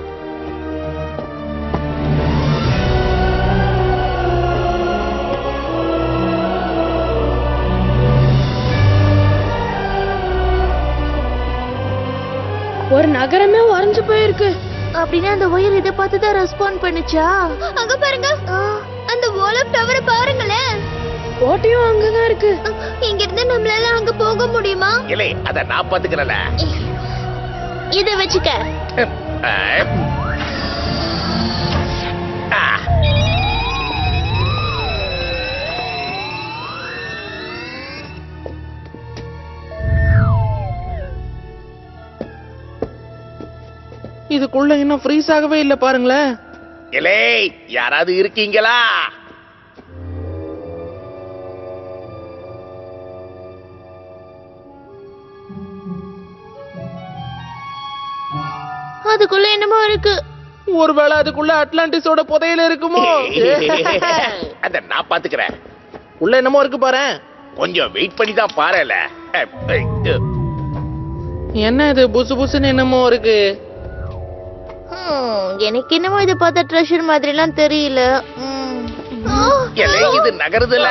ஒரு நகரமே உறைஞ்சு போயிருக்கு. அப்படின்னா அந்த ஒயர் இதை பார்த்து தான் ரெஸ்பாண்ட் பண்ணுச்சா? அங்க பாருங்க, அந்த வால் ஆஃப் டவரை பாருங்களேன். ஓட்டையும் அங்கதான் இருக்கு. இங்க இருந்து நம்மளால அங்க போக முடியுமா? இல்லை, அத நான் பாத்துக்கிறேன்ல. இத வச்சுக்க. இதுக்குள்ள இன்னும் ஃப்ரீஸ் ஆகவே இல்ல பாருங்களேன். இல்லை, யாராவது இருக்கீங்களா? அதுக்குள்ள என்னமோ இருக்கு. ஒருவேளை அதுக்குள்ள அட்லாண்டிஸோட புதையல் இருக்குமோ? அத நான் பாத்துக்கிறேன். உள்ள என்னமோ இருக்கு பாரு. கொஞ்சம் வெயிட் பண்ணி தான் பாருல. என்ன இது புசு புசுன்னு என்னமோ இருக்கு? எனக்கு என்னமோ இதை பார்த்தா ட்ரெஷர் மாதிரி எல்லாம் தெரியல. இது நகருதுல.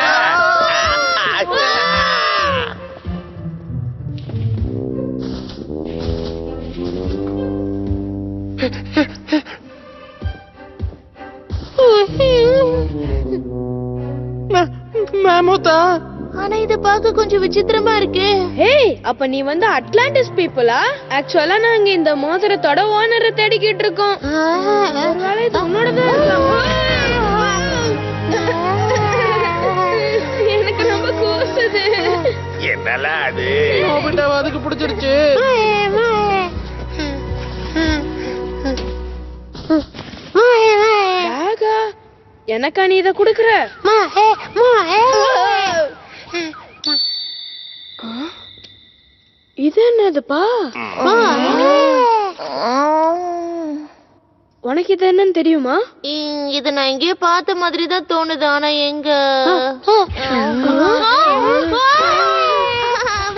மேமோதா, ஆனா இத பார்க்க கொஞ்சம் விசித்திரமா இருக்கு. ஏய், அப்ப நீ வந்து அட்லாண்டிஸ் பீப்புளா? ஆக்சுவலா நாங்க இந்த மோதிரத்தோட ஓனரை தேடிக்கிட்டு இருக்கோம். ஒருவேளை இது உன்னோடதான் இருக்கலாமா? எனக்கு ரொம்ப கூசுது. என்னல அது? அதுக்கு பிடிச்சிருச்சு. எனக்கா நீ இத குடுக்குற? இது என்னதுப்பா? உனக்கு இது என்னன்னு தெரியுமா? இது நான் எங்கேயோ பார்த்த மாதிரி தான் தோணுது. ஆனா எங்க?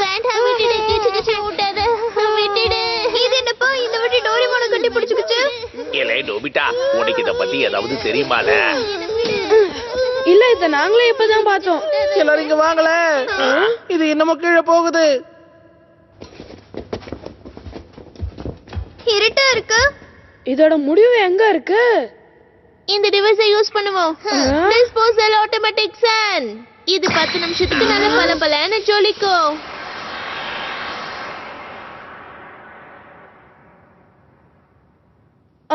வேண்டாம், விட்டுடு. கிச்சு கிச்சு விட்டாத, விட்டுடு. இது என்னப்பா இந்த வாட்டி டோரிமானை கட்டி பிடிச்சுக்கிச்சு? இல்லை நோபிட்டா, உனக்கு இத பத்தி ஏதாவது தெரியுமால? இல்ல, இத நாங்களே இப்பதான் பார்த்தோம். எல்லாரும் இங்க வாங்கல. இது என்னமோ கீழே போகுது. இருட்டா இருக்கு. இதோட முடிவு எங்க இருக்கு? இந்த டிவைஸை யூஸ் பண்ணுவோம். Disposal automatic sun. இது 10 நிமிஷத்துக்கு நல்ல பலபலன்னு ஜொலிக்கும்.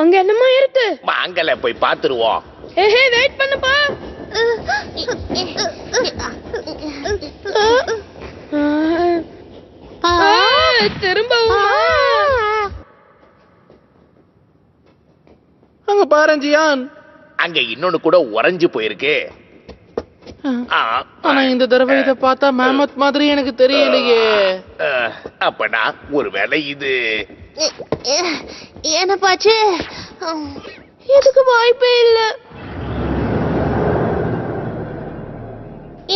அங்க என்னமா இருக்கு? வாங்கல போய் பாத்துருவோம். ஏஹே, வெயிட் பண்ணுப்பா. திரும்பவும் அங்க பாரு ஜியான். அங்க இன்னொன்னு கூட உறைஞ்சு போயிருக்கு. ஆனா இந்த தடவை இத பார்த்தா மேமத் மாதிரி எனக்கு தெரியலையே. அப்பனா ஒருவேளை இது என்னப்பாச்சு? எதுக்கு வாய்ப்பே இல்ல.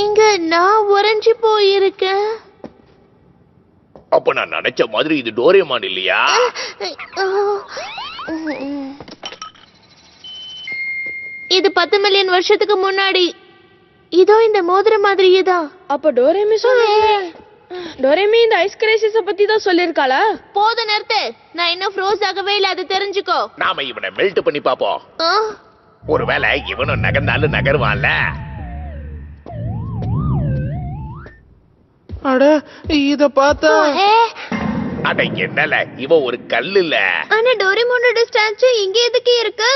இங்க நான் உறைஞ்சு போயிருக்கேன். அப்ப நான் நினைச்ச மாதிரி இது டோரேமான் இல்லையா? இது 10 மில்லியன் வருஷத்துக்கு முன்னாடி. இதோ இந்த மோதிரம் மாதிரியே தான். அப்ப டோரேமி சொன்னாங்க. டோரேமி இந்த ஐஸ் கிரைசிஸ பத்தி தான் சொல்லிருக்காளா? போத நிறுத்து. நான் இன்னும் ஃப்ரோஸ் ஆகவே இல்ல, அது தெரிஞ்சுக்கோ. நாம இவனை மெல்ட் பண்ணி பாப்போம். ஒருவேளை இவனும் நகர்ந்தாலும் நகருவான்ல. அட, இத பார்த்தா அட என்னல, இவன் ஒரு கல்லு இல்ல. ஆனா டோரேமோனோட ஸ்டாச்சு இங்க எதுக்கு இருக்கு?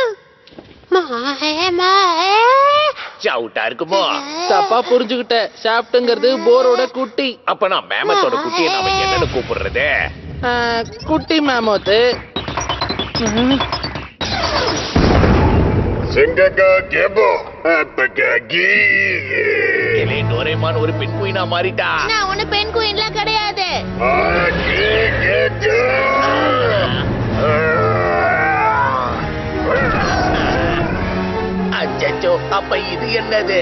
சவுட்டா இருக்குமோ? தப்பா புரிஞ்சுகிட்ட. ஷாப்ட்ங்கிறது போரோட குட்டி. அப்ப நான் மேமத்தோட குட்டியை நாம என்னன்னு கூப்பிடுறது? குட்டி மேமோத்து. டோரேமான் ஒரு பெண் குயினா மாறிட்டா. நான் ஒண்ணு பெண் குயின்லாம் கிடையாது. அப்ப இது என்னது?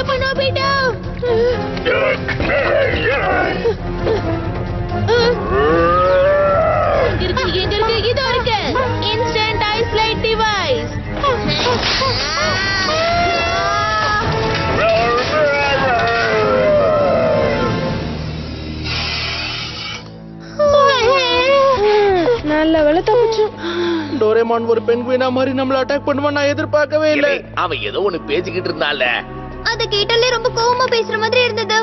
எப்ப நோபிட்டா எங்க இருக்கு இதோ இருக்கு இன்ஸ்டன்ட் ஐஸ் லைட் டிவைஸ். நல்ல வேலை தப்பிச்சு. டோரேமான் ஒரு பெண்குயினா மாதிரி நம்மள அட்டாக் பண்ணுவான் நான் எதிர்பார்க்கவே இல்ல. அவன் ஏதோ ஒண்ணு பேசிக்கிட்டு இருந்தால. அத கேட்டாலே ரொம்ப கோவமா பேசுற மாதிரி இருந்தது.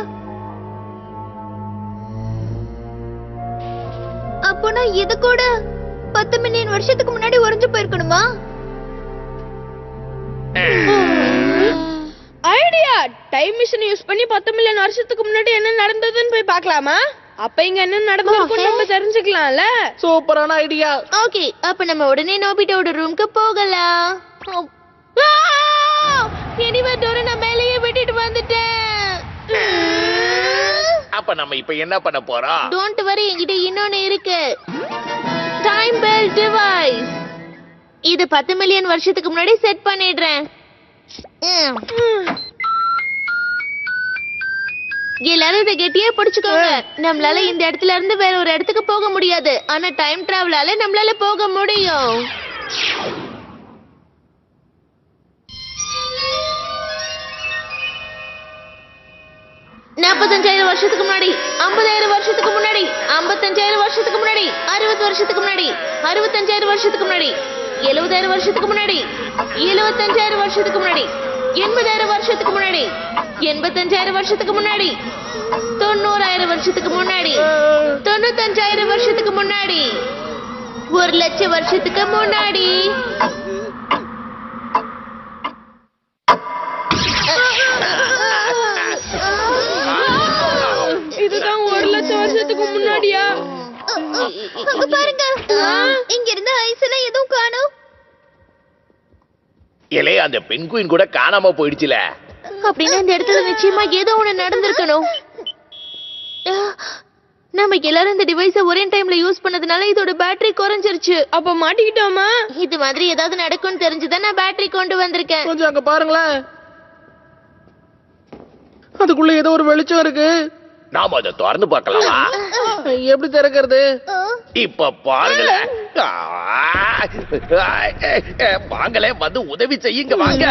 அப்போனா இது கூட 10 மில்லியன் வருஷத்துக்கு முன்னாடி உறைஞ்சு போயிருக்கணுமா? ஐடியா! டைம் மிஷின் யூஸ் பண்ணி 10 மில்லியன் வருஷத்துக்கு முன்னாடி என்ன நடந்ததுன்னு போய் பார்க்கலாமா? அப்ப இங்க என்ன நடந்திருக்கும் நம்ம தெரிஞ்சுக்கலாம்ல. சூப்பரான ஐடியா. ஓகே, அப்ப நம்ம உடனே நோபிட்டாவோட ரூம்க்கு போகலாம். எனிவே டோரை நான் மேலேயே விட்டுட்டு வந்துட்டேன். அப்ப நம்ம இப்ப என்ன பண்ண போறோம்? டோன்ட் வரி, என்கிட்ட இன்னொன்னு இருக்கு. Time bell device. இது 10 மில்லியன் வருஷத்துக்கு முன்னாடி செட் பண்ணிடுறேன். எல்லாரும் இதை கெட்டியா பிடிச்சுக்கோங்க. நம்மளால இந்த இடத்துல இருந்து வேற ஒரு இடத்துக்கு போக முடியாது. ஆனா டைம் டிராவலால நம்மளால போக முடியும். வருஷத்துக்கு முன்னாடி 50,000 வருஷத்துக்கு முன்னாடி 55,000 வருஷத்துக்கு முன்னாடி 60 வருஷத்துக்கு முன்னாடி 65,000 வருஷத்துக்கு முன்னாடி 70,000 வருஷத்துக்கு முன்னாடி 75,000 வருஷத்துக்கு முன்னாடி 80,000 வருஷத்துக்கு முன்னாடி 85,000 வருஷத்துக்கு முன்னாடி 90,000 வருஷத்துக்கு முன்னாடி 95,000 வருஷத்துக்கு முன்னாடி 1,00,000 வருஷத்துக்கு முன்னாடி. இதுதான் 1,00,000 வருஷத்துக்கு முன்னாடியா? அங்க பாருங்க, இங்க இருந்த ஐஸ் எல்லாம் எதுவும் காணோம். இலே அந்த பெங்குயின் கூட காணாம போயிடுச்சுல. அப்படின்னா இந்த இடத்துல நிச்சயமா ஏதோ ஒண்ணு நடந்திருக்கணும். நம்ம எல்லாரும் இந்த டிவைஸை ஒரே டைம்ல யூஸ் பண்ணதுனால இதோட பேட்டரி குறைஞ்சிருச்சு. அப்ப மாட்டிக்கிட்டோமா? இது மாதிரி ஏதாவது நடக்கும்னு தெரிஞ்சுதான் நான் பேட்டரி கொண்டு வந்திருக்கேன். கொஞ்சம் அங்க பாருங்களேன், அதுக்குள்ள ஏதோ ஒரு வெளிச்சம் இருக்கு. நாம அதை திறந்து பார்க்கலாமா? எப்படி திறக்கிறது? இப்ப பாருங்களேன். வாங்களே, வந்து உதவி செய்யுங்க வாங்க.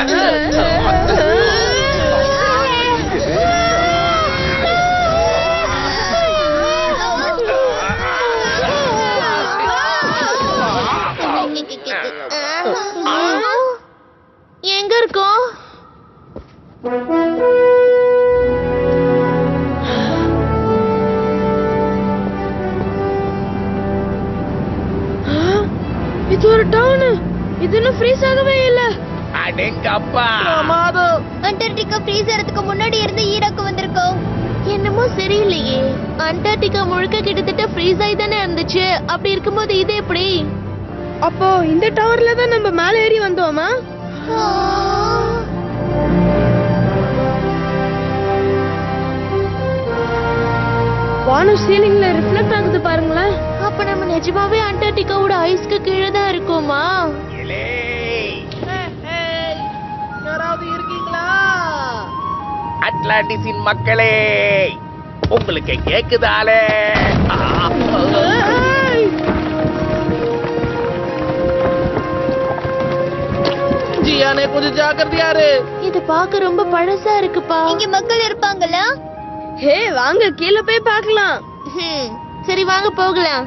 எங்க இருக்கோம்? இது ஒரு டவுன். இது இன்னும் ஃப்ரீஸ் ஆகவே இல்ல. அடேங்கப்பா, அண்டார்டிகா ஃப்ரீஸ் ஆறதுக்கு முன்னாடி இருந்து ஈராக்கு வந்திருக்கோம். என்னமோ சரியில்லையே. அண்டார்டிகா முழுக்க கிட்டத்தட்ட ஃப்ரீஸ் ஆகி தானே இருந்துச்சு. அப்படி இருக்கும்போது இது எப்படி? அப்போ இந்த டவர்ல தான் நம்ம மேல ஏறி வந்தோமா? வானம் சீலிங்ல ரிஃப்ளெக்ட் ஆகுது பாருங்களேன். அப்ப நம்ம நிஜமாவே அண்டார்டிகாவோட ஐஸ்க்கு கீழே தான் இருக்கோமா? யாராவது இருக்கீங்களா? அட்லாண்டிஸின் மக்களே, உங்களுக்கு கேக்குதாலே? ஜியானே, கொஞ்சம் ஜாக்கிரதையா இரு. இது பார்க்க ரொம்ப பழசா இருக்குப்பா. இங்க மக்கள் இருப்பாங்களா? ஹே, வாங்க கீழே போய் பார்க்கலாம். சரி வாங்க போகலாம்.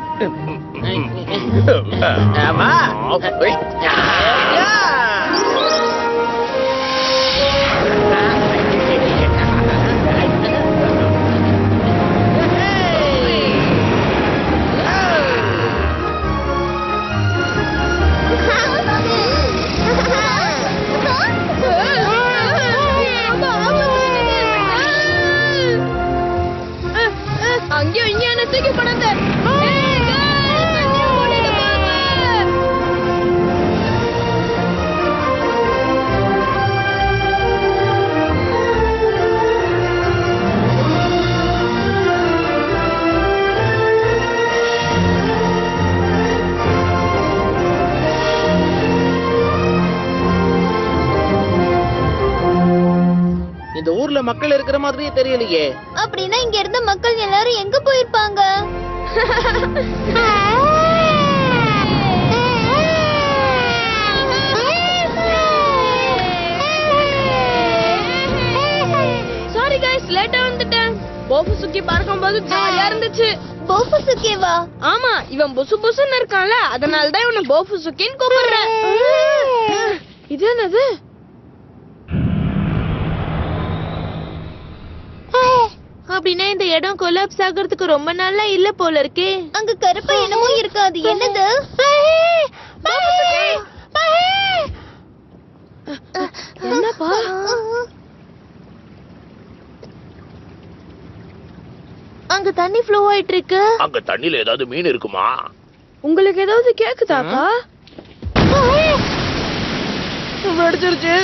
ஆமா. அங்கேயும் இங்க என்ன தூக்கி போடாத. இந்த ஊர்ல மக்கள் இருக்கிற மாதிரியே தெரியலையே. அப்படின்னா இங்க இருந்த மக்கள் எல்லாரும் எங்க போயிருப்பாங்க? சாரி गाइस, லேட்டா வந்துட்டேன். போபு சுக்கி பார்க்கும்போது ஜாலியா இருந்துச்சு. போபு சுக்கிவா? ஆமா, இவன் புசு புசுன்னு இருக்கான்ல, அதனால தான் இவனை போபு சுக்கின்னு கூப்பிடுறேன். இது என்னது? அப்படின்னா இந்த இடம் கொலாப்ஸ் ஆகிறதுக்கு ரொம்ப நாளா இல்ல போல இருக்கே. அங்க கருப்பா என்னமோ இருக்காது. என்னது? என்னப்பா? அங்க தண்ணி ஃப்ளோ ஆயிட்டு இருக்கு. அங்க தண்ணில ஏதாவது மீன் இருக்குமா? உங்களுக்கு ஏதாவது கேக்குதாப்பா? வெடிச்சிருச்சு.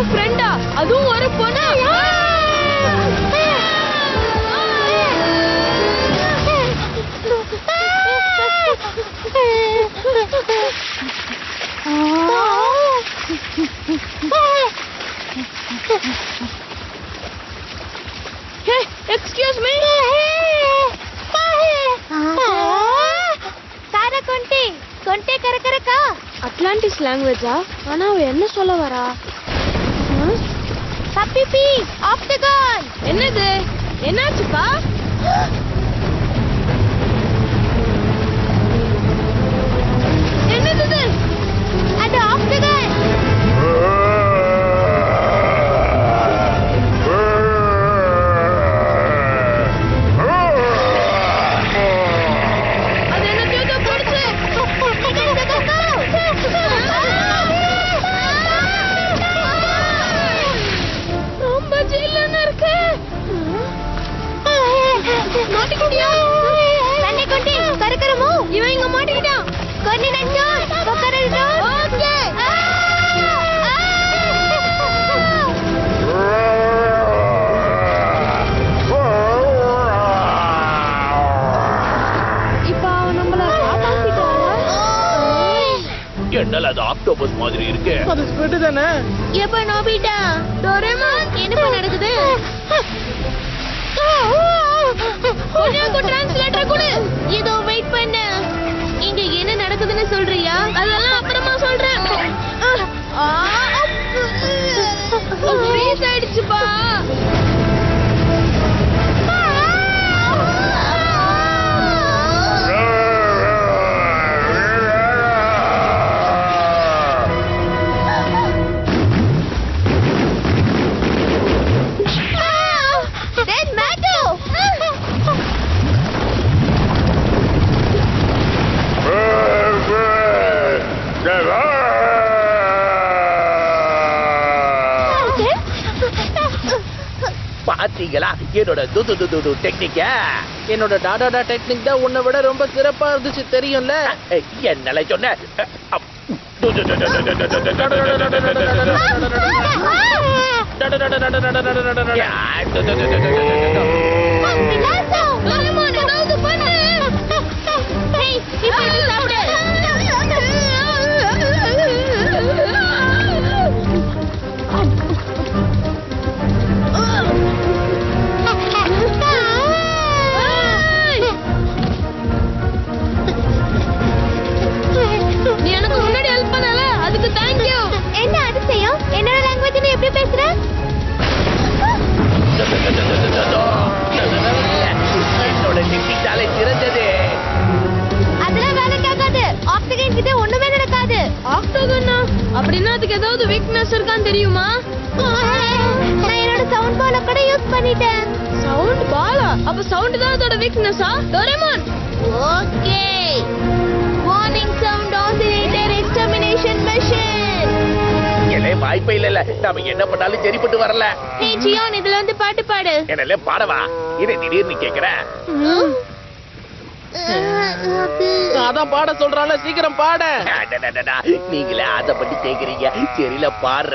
ஃப்ரெண்டா? அதுவும் ஒரு பொண்ணா? Hey, excuse me. சாரா கொண்டே கொண்டே கரகரக்கா. அட்லாண்டிஸ் லாங்குவேஜா? ஆனா அவ என்ன சொல்ல வரா? பப்பிபி ஆப்டகான். என்னது? என்னாச்சுப்பா? என்னது? அது ஆப்டகான். அது என்ன தூக்க போடுச்சு? ரொம்ப ஜில்லுன்னு இருக்கு. மாட்டிக்கிட்டியா? தண்ணி கொண்டே கரகரமோ. இவன் இங்க மாட்டிக்கிட்டான். கொன்னி நஞ்சோ பக்கரல்டோ. ஓகே. இப்ப அவன் நம்மள காப்பாத்திட்டானா? என்னால அது ஆக்டோபஸ் மாதிரி இருக்கு. அது ஸ்குவிட் தானே? எப்ப நோபிட்டா? டோரேமான் என்னப்பா நடக்குது? கொஞ்சம் டிரான்ஸ்லேட்டர் கொடு. இதோ வெயிட் பண்ணு. இங்க என்ன நடக்குதுன்னு சொல்றியா? அதெல்லாம் அப்புறமா சொல்றேன். ஃப்ரீஸ் ஆயிடுச்சுப்பா. Then Mato. பாத்தீங்களா என்னோட து டெக்னிக்க? என்னோட டாடா டெக்னிக் தான் உன்னை விட ரொம்ப சிறப்பா இருந்துச்சு தெரியும்ல. என்னால சொன்ன டோரேமான் ஏதாவது பண்ணு. ஹேய், இப்போ இது சாப்பிடு. நீ எனக்கு முன்னாடி ஹெல்ப் பண்ணல, அதுக்கு தேங்க் யூ. என்ன அதிசயம்? என்னோட லாங்குவேஜ் நீ எப்படி பேசுற? என்னோட டெக்னிக்கால சிறந்தது. அதெல்லாம் வேலைக்கு ஆகாது. ஆக்சிஜன் கிட்ட ஒண்ணுமே நடக்காது. ஆக்டோகன்னா? அப்படின்னா அதுக்கு ஏதாவது வீக்னஸ் இருக்கான்னு தெரியுமா? நான் என்னோட சவுண்ட் பால கூட யூஸ் பண்ணிட்டேன். சவுண்ட் பாலா? அப்ப சவுண்ட் தான் அதோட வீக்னஸா? Doraemon okay warning sound oscillator extermination machine. எலே வாய்ப்பே இல்ல. நாம என்ன பண்ணாலும் சரிப்பட்டு வரல. ஹே ஜியோன், இதுல வந்து பாட்டு பாடு. என்னல பாடவா? இதை திடீர்னு கேக்குற? அதான் பாட சொல்றால, சீக்கிரம் பாட. நீங்களே அத பத்தி கேக்குறீங்க. சரியில பாடுற.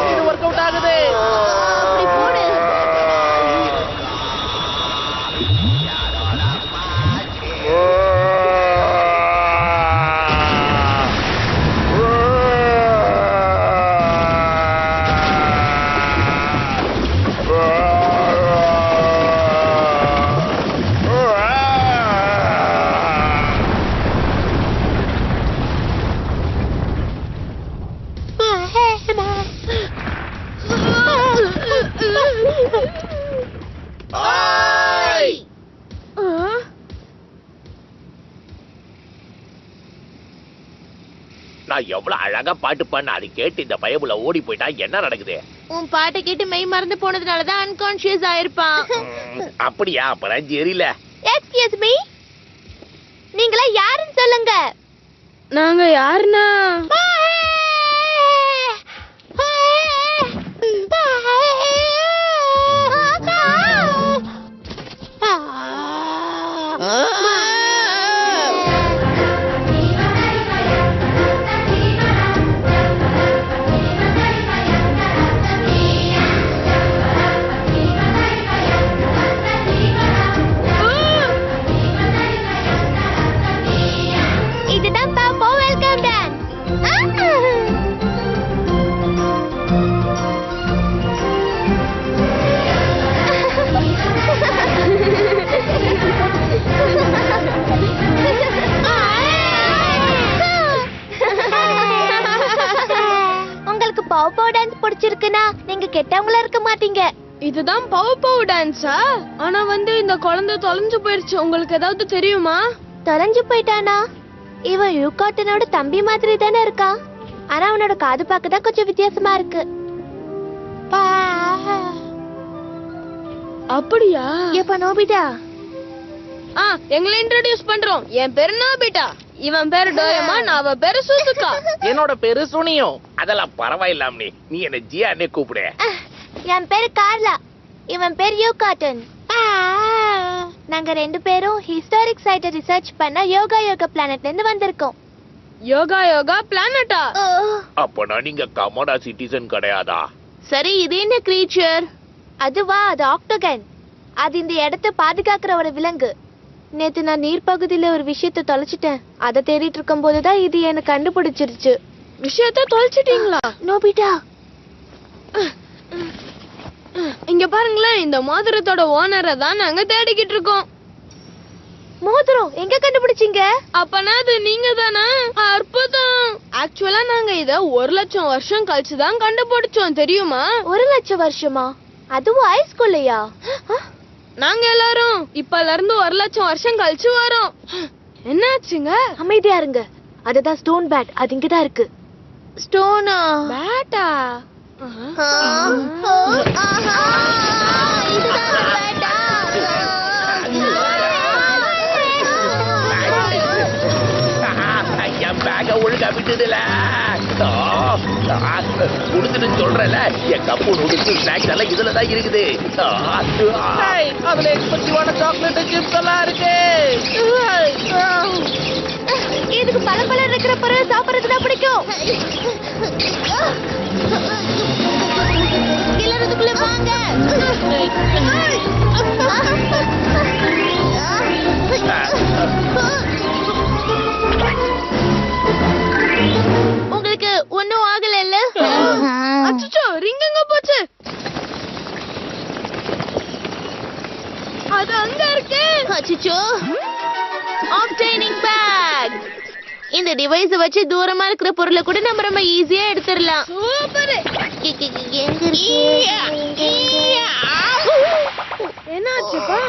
இது ஒர்க் அவுட் ஆகுது. அப்படி போடு. நான் எவ்வளவு அழகா பாட்டு பண்ண, அது கேட்டு இந்த பயபுல ஓடி போயிட்டா என்ன நடக்குது? உன் பாட்டை கேட்டு மெய் மறந்து போனதுனாலதான் அன்கான்ஷியஸ் ஆயிருப்பான். அப்படியா? அப்பதான் தெரியல. எக்ஸ்கியூஸ் மீ, நீங்களா யாருன்னு சொல்லுங்க. நாங்க யாருன்னா இதுதான் பாப்போ வெல்கம் டான்ஸ். உங்களுக்கு பாப்போ டான்ஸ் பிடிச்சிருக்குன்னா நீங்க கெட்டவங்களா இருக்க மாட்டீங்க. இதுதான் பவ் பவ் டான்ஸா? ஆனா இந்த குழந்தை தொலைஞ்சு போயிருச்சு. உங்களுக்கு ஏதாவது தெரியுமா? தொலைஞ்சு போயிட்டானா? இவன் யூகாட்டனோட தம்பி மாதிரி தானே இருக்கான். ஆனா அவனோட காது பார்க்கதான் கொஞ்சம் வித்தியாசமா இருக்கு. அப்படியா? எப்ப நோபிதா? எங்களை இன்ட்ரோடியூஸ் பண்றோம். என் பேரு நோபிட்டா, இவன் பேரு டோரேமான், அவ பேரு சுசுகா. என்னோட பேரு சுனியோ. அதெல்லாம் பரவாயில்லாம நீ என்ன ஜியானே கூப்பிடு. என் பேரு கார்லா, இவன் பேர் யூகாட்டன். நாங்க ரெண்டு பேரும் ஹிஸ்டாரிக் சைட்டை ரிசர்ச் பண்ண யோகா பிளானட்ல இருந்து வந்திருக்கோம். யோகா பிளானட்டா? அப்பனா நீங்க கமோடா சிட்டிசன் கிடையாதா? சரி, இது என்ன கிரீச்சர்? அதுவா, அது ஆக்டோகன். அது இந்த இடத்தை பாதுகாக்கிற ஒரு விலங்கு. நேத்து நான் நீர்ப்பகுதியில ஒரு விஷயத்தை தொலைச்சிட்டேன். அதை தேடிட்டு இருக்கும் போதுதான் இது எனக்கு கண்டுபிடிச்சிருச்சு. விஷயத்த தொலைச்சிட்டீங்களா? நோபிட்டா, இங்க பாருங்களேன், இந்த மோதிரத்தோட ஓனரை தான் நாங்க தேடிக்கிட்டு இருக்கோம். மோதிரம் எங்க கண்டுபிடிச்சீங்க? அப்பனா அது நீங்க தானா? அற்புதம். ஆக்சுவலா நாங்க இத 1,00,000 வருஷம் கழிச்சு தான் கண்டுபிடிச்சோம், தெரியுமா? 1,00,000 வருஷமா? அதுவும் ஐஸ்குள்ளையா? நாங்க எல்லாரும் இப்பல இருந்து 1,00,000 வருஷம் கழிச்சு வரோம். என்னாச்சுங்க? அமைதியா இருங்க. அதுதான் ஸ்டோன் பேட். அது இங்கதான் இருக்கு. ஸ்டோனா? பேட்டா? என் பேக ஒழுங்கா விட்டுதுல. கொடுத்துட்டு சொல்றல, என் கப்பு நூடுல்ஸ் ஸ்நாக்ஸ் எல்லாம் இதுலதான் இருக்குது. அதுல எக்ஸ்பென்சிவான சாக்லேட் சிப்ஸ் எல்லாம் இருக்கு. இதுக்கு பல இருக்கிற பொருள் சாப்பிடுறது தான் பிடிக்கும். கிளறதுக்குள்ள வாங்க. உங்களுக்கு ஒண்ணும் ஆகல இல்ல? அச்சச்சோ, ரிங் எங்க போச்சு? அது அங்க இருக்கு. அச்சச்சோ, ஆப்டைனிங் பேக். இந்த டிவைஸ் வச்சு தூரமா இருக்கிற பொருளை கூட நம்ம ரொம்ப ஈஸியா எடுத்துடலாம். சூப்பர். எங்க இருக்கு? என்னாச்சுப்பா?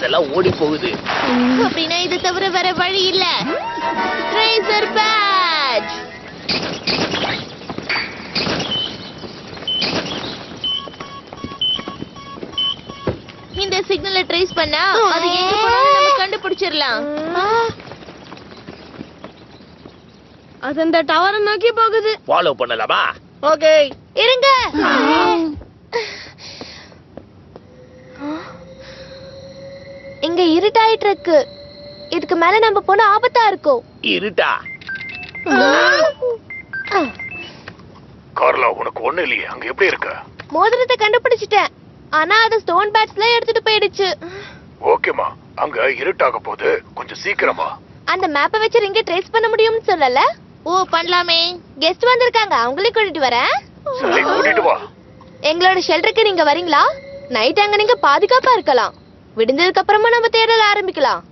அதெல்லாம் ஓடி போகுது. அப்படின்னா இது தவிர வேற வழி இல்ல. Tracer patch. இந்த சிக்னலை ட்ரேஸ் பண்ணா அது எங்க போனாலும் நம்ம கண்டுபிடிச்சிடலாம். அது அந்த டவரை நோக்கி போகுது. ஃபாலோ பண்ணலாமா? ஓகே. இருங்க. இங்க இருட்டாயிட்டு இருக்கு. இதுக்கு மேல நம்ம போன ஆபத்தா இருக்கும். இருட்டா? கார்லா, உனக்கு ஒண்ணு இல்லையே, அங்க எப்படி இருக்க? மோதிரத்தை கண்டுபிடிச்சிட்டேன். ஆனா அது ஸ்டோன் பேட்ஸ்ல எடுத்துட்டு போயிடுச்சு. ஓகேமா, அங்க இருட்டாக போகுது, கொஞ்சம் சீக்கிரமா. அந்த மேப்பை வச்சு இங்க ட்ரேஸ் பண்ண முடியும்னு சொல்லல. ஓ பண்ணலாமே. கெஸ்ட் வந்திருக்காங்க, அவங்களையும் கூட்டிட்டு வரேன். சரி, கூட்டிட்டு வா. எங்களோட ஷெல்டருக்கு நீங்க வரீங்களா? நைட் அங்க நீங்க பாதுகாப்பா இருக்கலாம். விடுந்ததுக்கு அப்புறமா நம்ம தேடல ஆரம்பிக்கலாம்.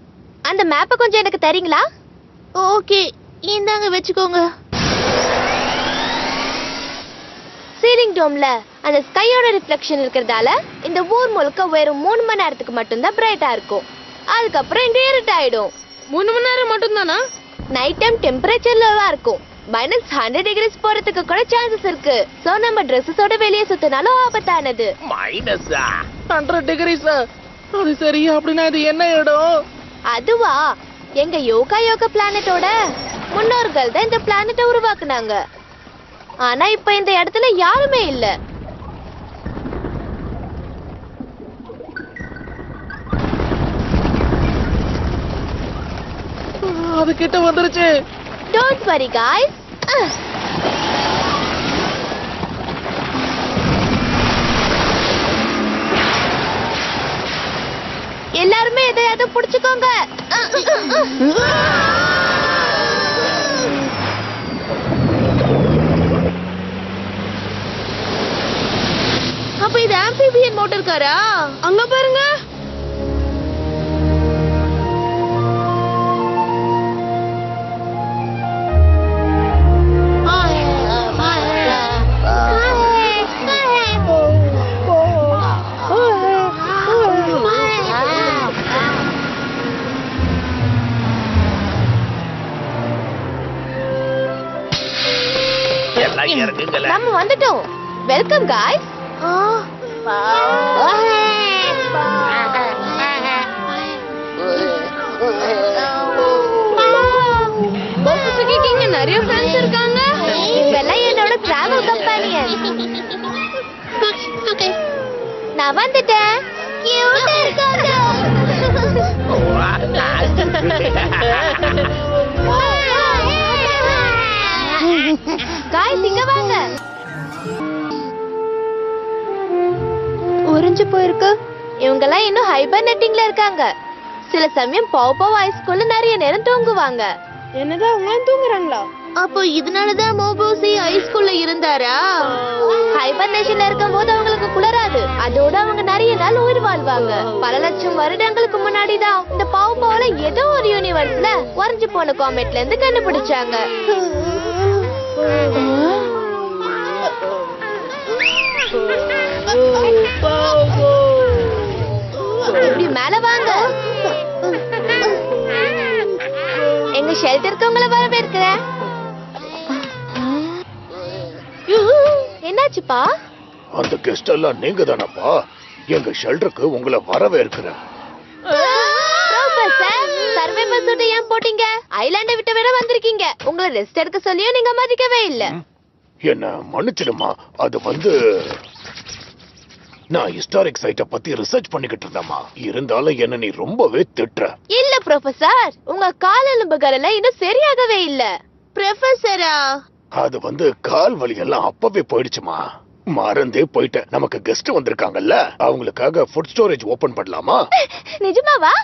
அந்த மேப்பை கொஞ்சம் எனக்கு தரீங்களா? ஓகே, இந்தாங்க வச்சுக்கோங்க. சீலிங் டோம்ல அந்த ஸ்கையோட ரிஃப்ளெக்ஷன் இருக்கிறதால இந்த ஊர் முழுக்க வெறும் 3 மணி நேரத்துக்கு மட்டும்தான் பிரைட்டா இருக்கும். அதுக்கப்புறம் இங்க இருட்டாயிடும். 3 மணி நேரம் மட்டும் தானா? நைட் டைம் டெம்பரேச்சர் லோவா இருக்கும். -100 டிகிரிஸ் போறதுக்கு கூட சான்சஸ் இருக்கு. சோ நம்ம ட்ரெஸ்ஸோட வெளியே சுத்தினாலும் ஆபத்தானது. மைனஸா? 100 டிகிரிஸ். அது சரி. அப்படின்னா இது என்ன இடம்? அதுவா, எங்க யோகா பிளானட்டோட முன்னோர்கள் தான் இந்த பிளானட்டை உருவாக்குனாங்க. ஆனா இப்ப இந்த இடத்துல யாருமே இல்ல. அது கிட்ட வந்துருச்சு. Don't worry guys. எல்லாருமே எதையாவது புடிச்சுக்கோங்க. அப்ப இது ஆம்பிபியன் மோட்டார் காரா? அங்க பாருங்க. எல்லாம் இறங்குங்கள. நம்ம வந்துட்டோம். Welcome guys. இங்க நிறைய ஃப்ரெண்ட்ஸ் இருக்காங்க. இவெல்லாம் என்னோட டிராவல் கம்பெனியன். நான் வந்துட்டேன். கியூட்டா இருக்காங்க. गाइस இங்க வாங்க. உறிஞ்சு போயிருக்கு. இவங்கெல்லாம் இன்னும் ஹைபர்நெட்டிங்ல இருக்காங்க. சில சமயம் பவ் ஐஸ்குள்ள நிறைய நேரம் தூங்குவாங்க. என்னதான் அவங்க தூங்குறாங்களா? அப்போ இதனாலதான் மோபோசி ஐஸ்குள்ள இருந்தாரா? ஹைபர்னேஷன்ல இருக்கும்போது அவங்களுக்கு குளிராது. அதோட அவங்க நிறைய நாள் உயிர் வாழ்வாங்க. பல லட்சம் வருடங்களுக்கு முன்னாடி தான் இந்த பவுல ஏதோ ஒரு யூனிவர்ஸ்ல உறைஞ்சு போன காமெட்ல இருந்து கண்டுபிடிச்சாங்க. இப்படி மேல வாங்க. எங்க ஷெல்டருக்கு உங்களை வரவேற்கிறேன். என்னாச்சுப்பா? அந்த கெஸ்ட் எல்லாம் நீங்க தானப்பா? எங்க ஷெல்டருக்கு உங்களை வரவேற்கிறேன். சர்வைவல் சூட் ஏன் போட்டீங்க? ஐலாண்டை விட்டு வேற வந்திருக்கீங்க. உங்களை ரெஸ்ட் எடுக்க சொல்லியும் நீங்க மதிக்கவே இல்ல. என்ன மன்னிச்சிடுமா, அது நான் ஹிஸ்டாரிக் சைட்ட பத்தி ரிசர்ச் பண்ணிக்கிட்டு இருந்தேமா. இருந்தாலும் என்ன நீ ரொம்பவே திட்டுற. இல்ல ப்ரொஃபசர், உங்க கால் எலும்புகள் எல்லாம் இன்னும் சரியாகவே இல்ல. ப்ரொஃபசரா? அது கால் வலி எல்லாம் அப்பவே போயிடுச்சுமா. மறந்தே போயிட்டேன். நமக்கு கெஸ்ட் வந்திருக்காங்கல்ல, அவங்களுக்காக ஃபுட் ஸ்டோரேஜ் ஓபன் பண்ணலாமா? நிஜமாவா?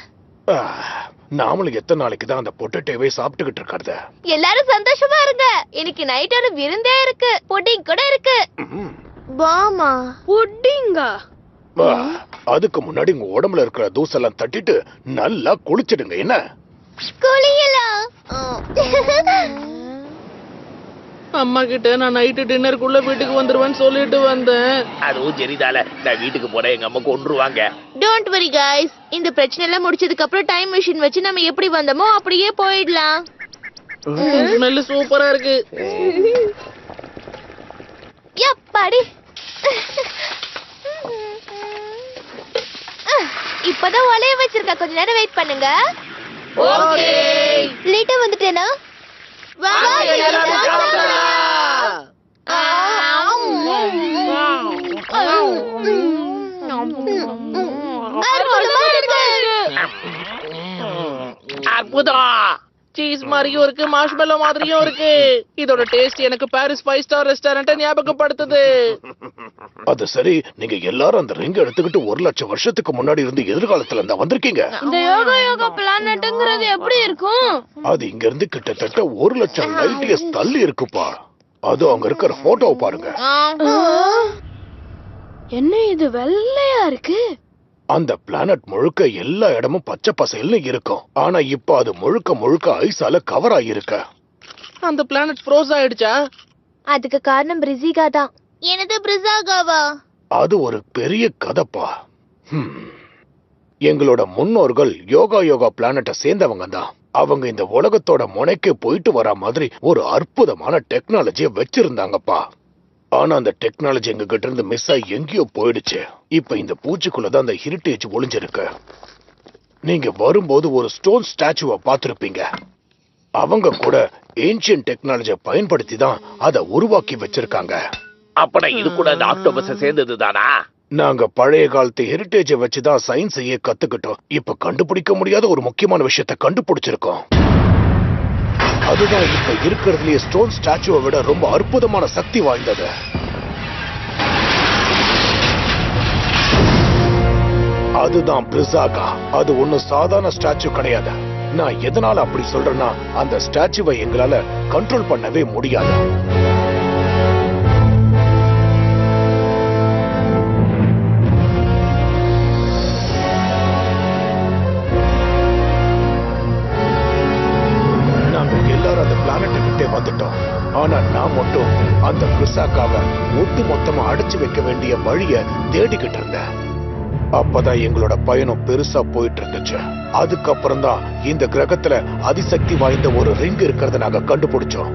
நாமளும் எத்தனை நாளைக்கு தான் அந்த பொட்டேட்டோவை சாப்பிட்டுக்கிட்டு இருக்கிறது? எல்லாரும் சந்தோஷமா இருங்க. இன்னைக்கு நைட் ஒரு விருந்தே இருக்கு. புட்டிங் கூட இருக்கு. பாமா புட்டிங்கா? அதுக்கு முன்னாடி உங்க உடம்புல இருக்கிற தூசெல்லாம் தட்டிட்டு நல்லா குளிச்சிடுங்க. என்ன குளியலாம்? அம்மா கிட்ட நான் நைட்டு டின்னருக்குள்ள வீட்டுக்கு வந்துருவேன்னு சொல்லிட்டு வந்தேன். அதுவும் சரிதால, நான் வீட்டுக்கு போறேன், எங்க அம்மா கொன்றுவாங்க. டோன்ட் வரி guys, இந்த பிரச்சனை எல்லாம் முடிச்சதுக்கு அப்புறம் டைம் மிஷின் வச்சு நம்ம எப்படி வந்தோமோ அப்படியே போயிடலாம். ஸ்மெல் சூப்பரா இருக்கு. எப்பாடி இப்பதான் ஒலைய வச்சிருக்கா, கொஞ்ச நேரம் வெயிட் பண்ணுங்க. ஓகே. லேட்டா வந்துட்டேனா? அற்புதம். சீஸ் மாதிரியும் இருக்கு, மார்ஷ்மெல்லோ மாதிரியும் இருக்கு. இதோட டேஸ்ட் எனக்கு பாரிஸ் 5 ஸ்டார் ரெஸ்டாரண்ட்டை ஞாபகப்படுத்துது. அது சரி, நீங்க எல்லாரும் அந்த ரிங் எடுத்துக்கிட்டு 1,00,000 வருஷத்துக்கு முன்னாடி இருந்து எதிர்காலத்துல இருந்தா வந்திருக்கீங்க. இந்த யோகா பிளானட்ங்கிறது எப்படி இருக்கும்? அது இங்க இருந்து கிட்டத்தட்ட 1,00,000 லைட் இயர்ஸ் தள்ளி இருக்குப்பா. அது அங்க இருக்கிற போட்டோவை பாருங்க. என்ன இது வெள்ளையா இருக்கு? அந்த பிளானட் முழுக்க எல்லா இடமும் பச்சை பசைல்னு இருக்கும். ஆனா இப்ப அது முழுக்க முழுக்க ஐஸால கவர் ஆகிருக்கு. அந்த பிளானட் ஃப்ரோஸ் ஆயிடுச்சா? அதுக்கு காரணம் பிரிசிகா தான். எனது பிரிசாகாவா? அது ஒரு பெரிய கதைப்பா. எங்களோட முன்னோர்கள் யோகா பிளானட்டை சேர்ந்தவங்க தான். அவங்க இந்த உலகத்தோட முனைக்கு போயிட்டு வர மாதிரி ஒரு அற்புதமான டெக்னாலஜியை வச்சிருந்தாங்கப்பா. ஆனா அந்த டெக்னாலஜி எங்க கிட்ட இருந்து மிஸ் ஆகி எங்கேயோ போயிடுச்சு. இப்ப இந்த பூச்சிக்குள்ளதான் அந்த ஹெரிட்டேஜ் ஒளிஞ்சிருக்கு. நீங்க வரும்போது ஒரு ஸ்டோன் ஸ்டாச்சுவை பார்த்திருப்பீங்க. அவங்க கூட ஏன்ஷியன் டெக்னாலஜியை பயன்படுத்தி தான் அதை உருவாக்கி வச்சிருக்காங்க. அப்படா இது கூட அந்த ஆக்டோபஸை சேர்ந்தது தானா? நாங்க பழைய காலத்து ஹெரிட்டேஜை வச்சுதான் சயின்ஸையே கத்துக்கிட்டோம். இப்ப கண்டுபிடிக்க முடியாத ஒரு முக்கியமான விஷயத்தை கண்டுபிடிச்சிருக்கோம். அதுதான் இப்ப இருக்கிறதுலயே ஸ்டோன் ஸ்டாச்சுவை விட ரொம்ப அற்புதமான சக்தி வாய்ந்தது. அதுதான் பிரிசாகா. அது ஒண்ணும் சாதாரண ஸ்டாச்சு கிடையாது. நான் எதனால அப்படி சொல்றேன்னா, அந்த ஸ்டாச்சுவை எங்களால கண்ட்ரோல் பண்ணவே முடியாது. வந்துட்டோம். ஆனா நான் மட்டும் அந்த பிரிசாகாவை ஒட்டு மொத்தமா அடைச்சு வைக்க வேண்டிய வழிய தேடிக்கிட்டு இருந்தேன். அப்பதான் எங்களோட பயணம் பெருசா போயிட்டு இருந்துச்சு. அதுக்கப்புறம் தான் இந்த கிரகத்துல அதிசக்தி வாய்ந்த ஒரு ரிங் இருக்கிறத நாங்க கண்டுபிடிச்சோம்.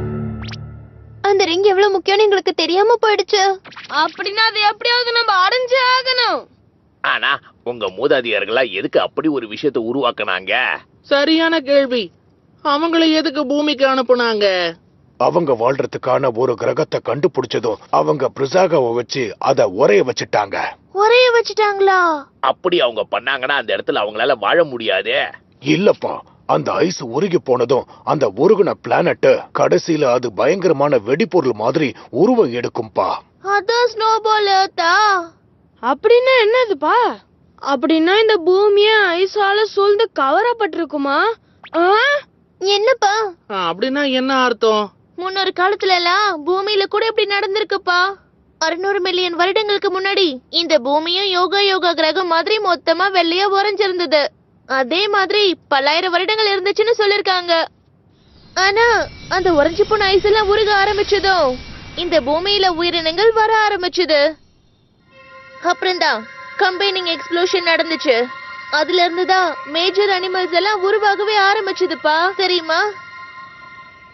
அந்த ரிங் எவ்வளவு முக்கியம்னு எங்களுக்கு தெரியாம போயிடுச்சு. அப்படின்னா அது எப்படியாவது நம்ம அடைஞ்சே ஆகணும். ஆனா உங்க மூதாதையர்களா எதுக்கு அப்படி ஒரு விஷயத்தை உருவாக்குனாங்க? சரியான கேள்வி. அவங்களை எதுக்கு பூமிக்கு அனுப்புனாங்க? அவங்க வாழ்றதுக்கான ஒரு கிரகத்தை கண்டுபிடிச்சதும் அவங்க பிரிசாகாவை வச்சு அத உரைய வச்சுட்டாங்க. உரைய வச்சுட்டாங்களா? அப்படி அவங்க பண்ணாங்கன்னா அந்த இடத்துல அவங்களால வாழ முடியாது. இல்லப்பா, அந்த ஐஸ் உருகி போனதும் அந்த உருகுன பிளானட் கடைசியில அது பயங்கரமான வெடிபொருள் மாதிரி உருவம் எடுக்கும்பா. அதான் ஸ்னோபால் எர்த்தா? அப்படின்னா என்னதுப்பா? அப்படின்னா இந்த பூமியே ஐஸால சூழ்ந்து கவரப்பட்டிருக்குமா? என்னப்பா அப்படின்னா என்ன அர்த்தம்? முன்னொரு காலத்துல எல்லாம் பூமியில கூட இப்படி நடந்திருக்குப்பா. 600 மில்லியன் வருடங்களுக்கு முன்னாடி இந்த பூமியும் யோகா கிரகம் மாதிரி மொத்தமா வெள்ளையா உறைஞ்சிருந்தது. அதே மாதிரி பல்லாயிரம் வருடங்கள் இருந்துச்சுன்னு சொல்லிருக்காங்க. ஆனா அந்த உறைஞ்சு போன ஐஸ் எல்லாம் உருக ஆரம்பிச்சதோ இந்த பூமியில உயிரினங்கள் வர ஆரம்பிச்சது. அப்புறம்தான் கம்பைனிங் எக்ஸ்ப்ளோஷன் நடந்துச்சு. அதுல இருந்துதான் மேஜர் அனிமல்ஸ் எல்லாம் உருவாகவே ஆரம்பிச்சதுப்பா, தெரியுமா?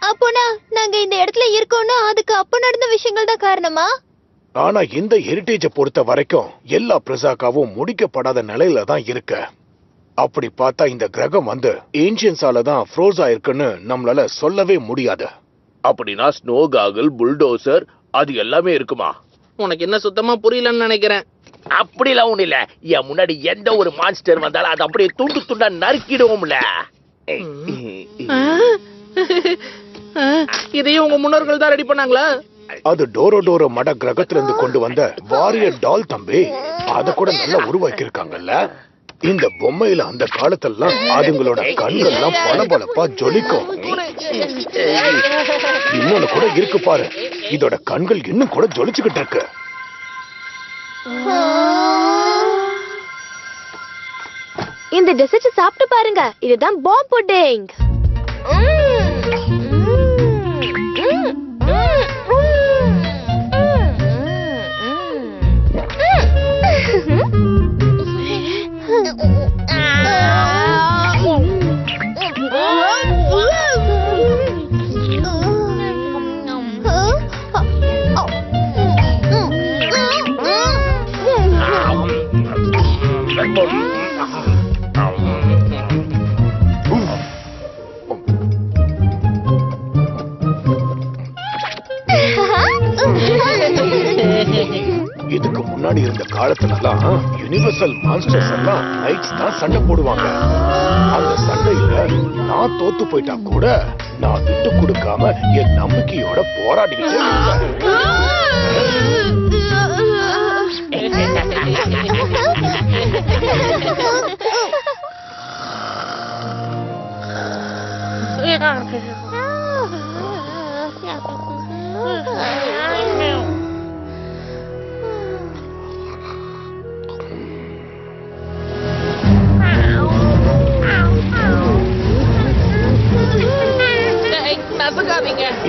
அப்போனா நாங்க இந்த இடத்துல இருக்கோம்னா அதுக்கு அப்ப நடந்த விஷயங்கள் தான் காரணமா? ஆனா இந்த ஹெரிட்டேஜை பொறுத்த வரைக்கும் எல்லா பிரிசாகாவும் முடிக்கப்படாத நிலையில தான் இருக்கு. அப்படி பார்த்தா இந்த கிரகம் வந்து ஏன்ஷியன்ஸால தான் ஃப்ரோஸ் ஆயிருக்குன்னு நம்மளால சொல்லவே முடியாது. அப்படின்னா ஸ்னோ காகல், புல்டோசர் அது எல்லாமே இருக்குமா? உனக்கு என்ன சுத்தமா புரியலன்னு நினைக்கிறேன். அப்படிலாம் ஒண்ணு இல்ல. என் முன்னாடி எந்த ஒரு மான்ஸ்டர் வந்தாலும் அது அப்படியே துண்டு துண்டா நறுக்கிடுவோம்ல. இதையும் உங்க முன்னோர்கள் தான் ரெடி பண்ணாங்களா? அது டோரோ மட கிரகத்துல இருந்து கொண்டு வந்த வாரியர் டால் தம்பி. அத கூட நல்லா உருவாக்கி இருக்காங்கல்ல. இந்த பொம்மையில அந்த காலத்துல அதுங்களோட கண்கள்லாம் பளபளப்பா ஜொலிக்கும். இன்னொன்னு கூட இருக்கு பாரு, இதோட கண்கள் இன்னும் கூட ஜொலிச்சுக்கிட்டு இருக்கு. இந்த டெசர்ட் சாப்பிட்டு பாருங்க. இதுதான் பாம் புட்டிங். இதுக்கு முன்னாடி இருந்த காலத்துலலாம் யுனிவர்சல் மான்ஸ்டர்ஸ் எல்லாம் நைட்ஸ் தான் சண்டை போடுவாங்க. அந்த சண்டையில நான் தோத்து போயிட்டா கூட நான் விட்டு கொடுக்காம என் நம்பிக்கையோட போராடிக்கிட்டே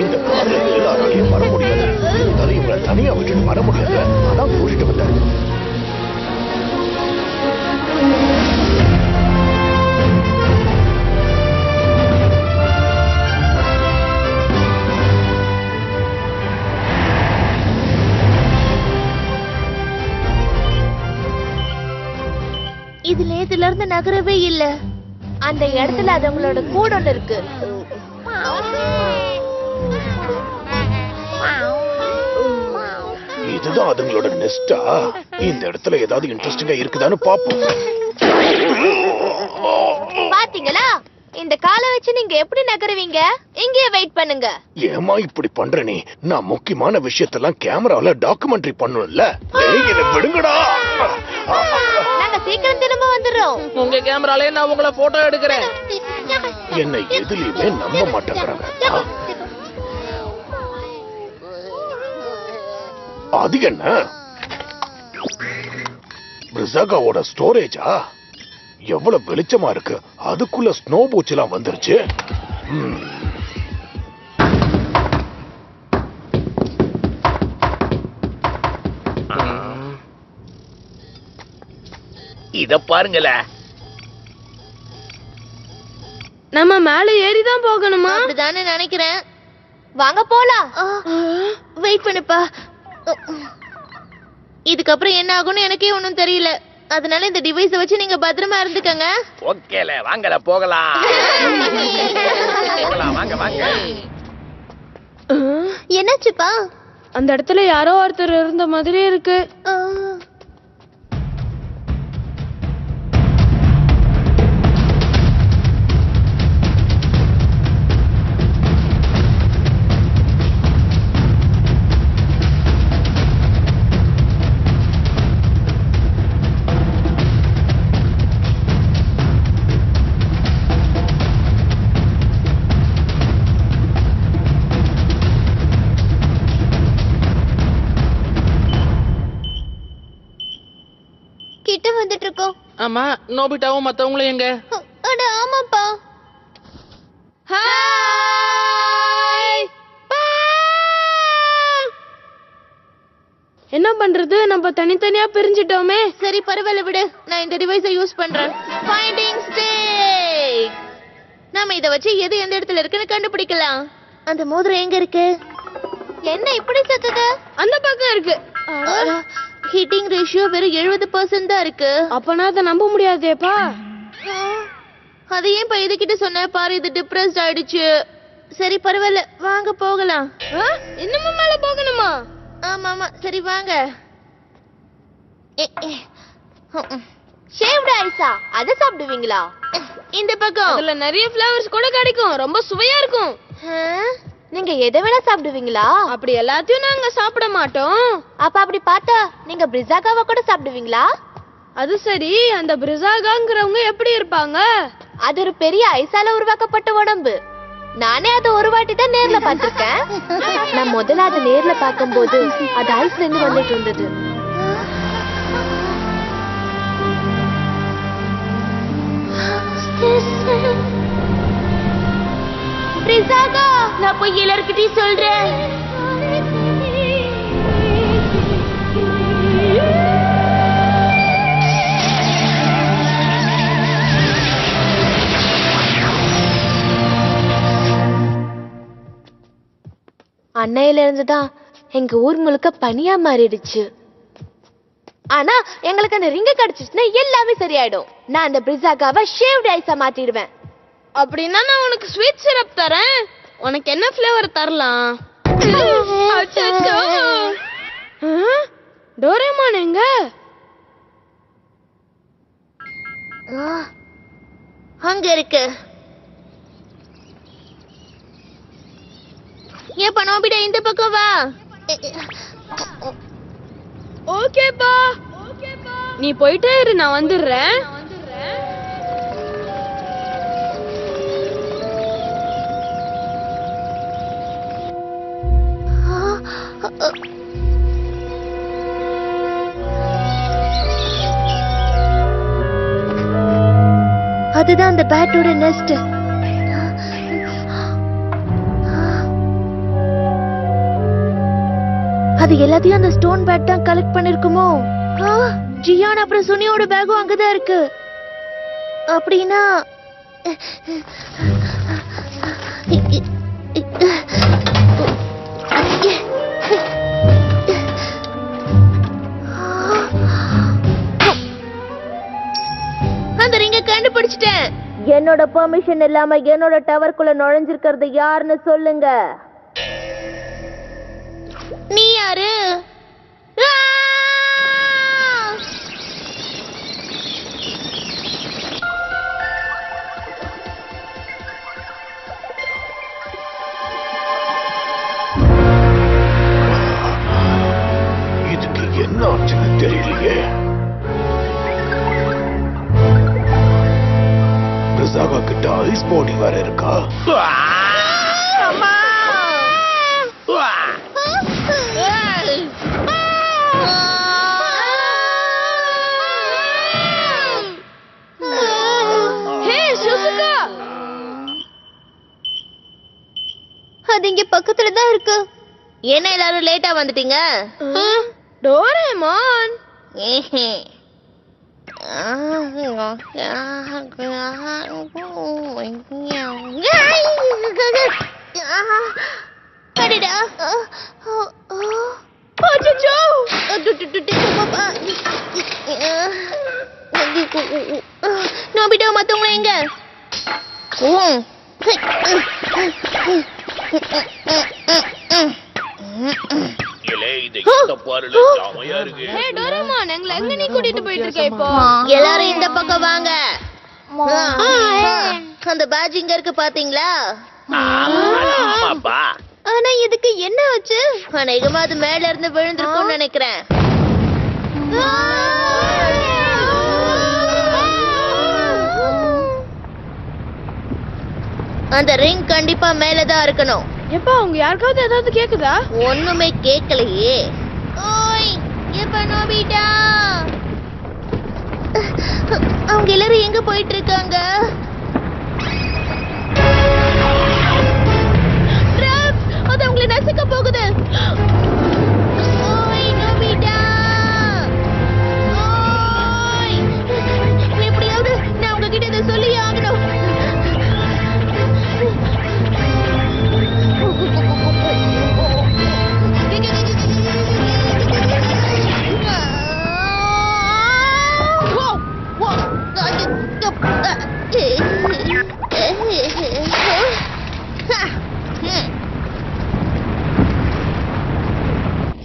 இந்த கார்ல எல்லாராலையும் வர முடியாது. இருந்தாலும் இவங்களை தனியா விட்டுட்டு வர முடியாது. அதான் கூட்டிட்டு வந்தேன். இதுல இருந்து நகரவே இல்ல. அந்த இடத்துல அது உங்களோட கூட ஒண்ணு இருக்கு. இதுதான் அதுங்களோட நெஸ்டா? இந்த இடத்துல ஏதாவது இன்ட்ரெஸ்டிங்கா இருக்குதான்னு பாப்போம். பாத்தீங்களா? இந்த காலை வச்சு நீங்க எப்படி நகருவீங்க? இங்கேயே வெயிட் பண்ணுங்க. ஏமா இப்படி பண்ற நீ? நான் முக்கியமான விஷயத்தெல்லாம் கேமரால டாக்குமெண்ட்ரி பண்ணணும்ல. என்ன விடுங்கடா. நாங்க சீக்கிரம் திரும்ப வந்துடுறோம். உங்க கேமராலே நான் உங்களை போட்டோ எடுக்கிறேன். என்னை எதுலயுமே நம்ப மாட்டேங்கிறாங்க. அது என்ன? பிரிசாகாவோட ஸ்டோரேஜா? எவ்வளவு வெளிச்சமா இருக்கு. அதுக்குள்ள ஸ்னோ பூச் எல்லாம் வந்துருச்சு. இத பாருங்களேன். நம்ம மேல ஏறிதான் போகணுமா? அப்படிதானே நினைக்கிறேன். வாங்க போலாம். வெயிட் பண்ணுப்பா. இதுக்கப்புறம் என்ன ஆகும்னு எனக்கே ஒண்ணும் தெரியல. அதனால இந்த டிவைஸ வச்சு நீங்க பத்திரமா இருந்துக்கங்க. ஓகேல, வாங்கல போகலாம். வாங்க வாங்க. என்னாச்சுப்பா? அந்த இடத்துல யாரோ ஒருத்தர் இருந்த மாதிரி இருக்கு. கிட்ட வந்துட்டு இருக்கோம். ஆமா, நோபிட்டாவும் மத்தவங்களும் எங்க? அட ஆமாப்பா. ஹாய்! என்ன பண்றது? நம்ம தனித்தனியா பிரிஞ்சிட்டோமே. சரி பரவாயில்ல விடு. நான் இந்த டிவைஸை யூஸ் பண்றேன். Finding stick. நாம இத வச்சு எது எந்த இடத்துல இருக்குன்னு கண்டுபிடிக்கலாம். அந்த மோதிரம் எங்க இருக்கு? என்ன இப்படி சுத்துது? அந்த பக்கம் இருக்கு. ஹீட்டிங் ரேஷியோ வெறும் 70% தான் இருக்கு. அப்பனா அதை நம்ப முடியாதேப்பா. அது ஏன் இப்ப இதுகிட்ட சொன்ன பாரு? இது டிப்ரெஸ்ட் ஆயிடுச்சு. சரி பரவாயில்ல, வாங்க போகலாம். இன்னமும் மேல போகணுமா? ஆமா ஆமா, சரி வாங்க. ஷேவ்டு ஐஸா? அத சாப்பிடுவீங்களா? இந்த பக்கம். அதுல நிறைய ஃப்ளவர்ஸ் கூட கிடைக்கும். ரொம்ப சுவையா இருக்கும். நீங்க எதை வேணா சாப்பிடுவீங்களா? அப்படி எல்லாத்தையும் நாங்க சாப்பிட மாட்டோம். அப்ப அப்படி பார்த்தா நீங்க பிரிசாகாவை கூட சாப்பிடுவீங்களா? அது சரி, அந்த பிரிசாகாங்கிறவங்க எப்படி இருப்பாங்க? அது ஒரு பெரிய ஐஸால உருவாக்கப்பட்ட உடம்பு. நானே அதை ஒரு வாட்டி தான் நேர்ல பார்த்திருக்கேன். நான் முதல்ல அதை நேர்ல பார்க்கும்போது அது ஐஸ்ல இருந்து வந்துட்டு இருந்தது. பிரிசாகா, நான் போய் எல்லார்கிட்டயும் சொல்றேன். அன்னையில இருந்துதான் எங்க ஊர் முழுக்க பனியா மாறிடுச்சு. ஆனா எங்களுக்கு அந்த ரிங்க கிடைச்சிச்சுன்னா எல்லாமே சரியாயிடும். நான் அந்த பிரிசாக்காவை ஷேவ்ட் ஐஸா மாத்திடுவேன். அப்படின்னா நான் உனக்கு ஸ்வீட் சிரப் தரேன். உனக்கு என்ன ஃப்ளேவர் தரலாம்? அச்சச்சோ. டோரேமான் எங்க? அங்க இருக்கு. ஏப்பா நோபிடா இந்த பக்கம் வா. ஓகேப்பா. நீ போயிட்டே இரு, நான் வந்துடுறேன். அதுதான் அந்த பேட்டோட நெஸ்ட். அது எல்லாத்தையும் அந்த ஸ்டோன் பேட் தான் கலெக்ட் பண்ணிருக்குமோ? ஜியான் அப்புறம் சுனியோட பேக்கும் அங்கதான் இருக்கு. அப்படின்னா அந்த ரிங்க கண்டுபிடிச்சிட்டேன். என்னோட பெர்மிஷன் இல்லாம என்னோட டவர்க்குள்ள நுழைஞ்சிருக்கிறது யாருன்னு சொல்லுங்க. நீ யாரு? இதுக்கு என்ன ஆச்சுன்னு தெரியலையே. பிரசாகா கிட்ட ஐஸ் பாடி வேற இருக்கா? அது இங்க பக்கத்துல தான் இருக்கு. என்ன எல்லாரும் லேட்டா வந்துட்டீங்க? டோரேமான் அடடா. நோபிட்டா மத்தவங்கள எங்க? டோரேமான் எங்களை எங்க நீ கூட்டிட்டு போயிட்டு இருக்க இப்போ? எல்லாரும் இந்த பக்கம் வாங்க. அந்த பேட்ஜ் இங்க இருக்கு பாத்தீங்களா? ஆனா இதுக்கு என்ன ஆச்சு? அநேகமா அது மேல இருந்து விழுந்திருக்கும்னு நினைக்கிறேன். அந்த ரிங் கண்டிப்பா மேலதான் இருக்கணும். எப்பா அவங்க யாருக்காவது ஏதாவது கேக்குதா? ஒண்ணுமே கேட்கலையே. ஓய் எப்ப நோபிட்டா? அவங்க எல்லாரும் எங்க போயிட்டு இருக்காங்க? அது அவங்களை நசுக்க போகுது. ஓய் நோபிட்டா, ஓய் எப்படியாவது நான் உங்ககிட்ட இதை சொல்லி ஆகணும்.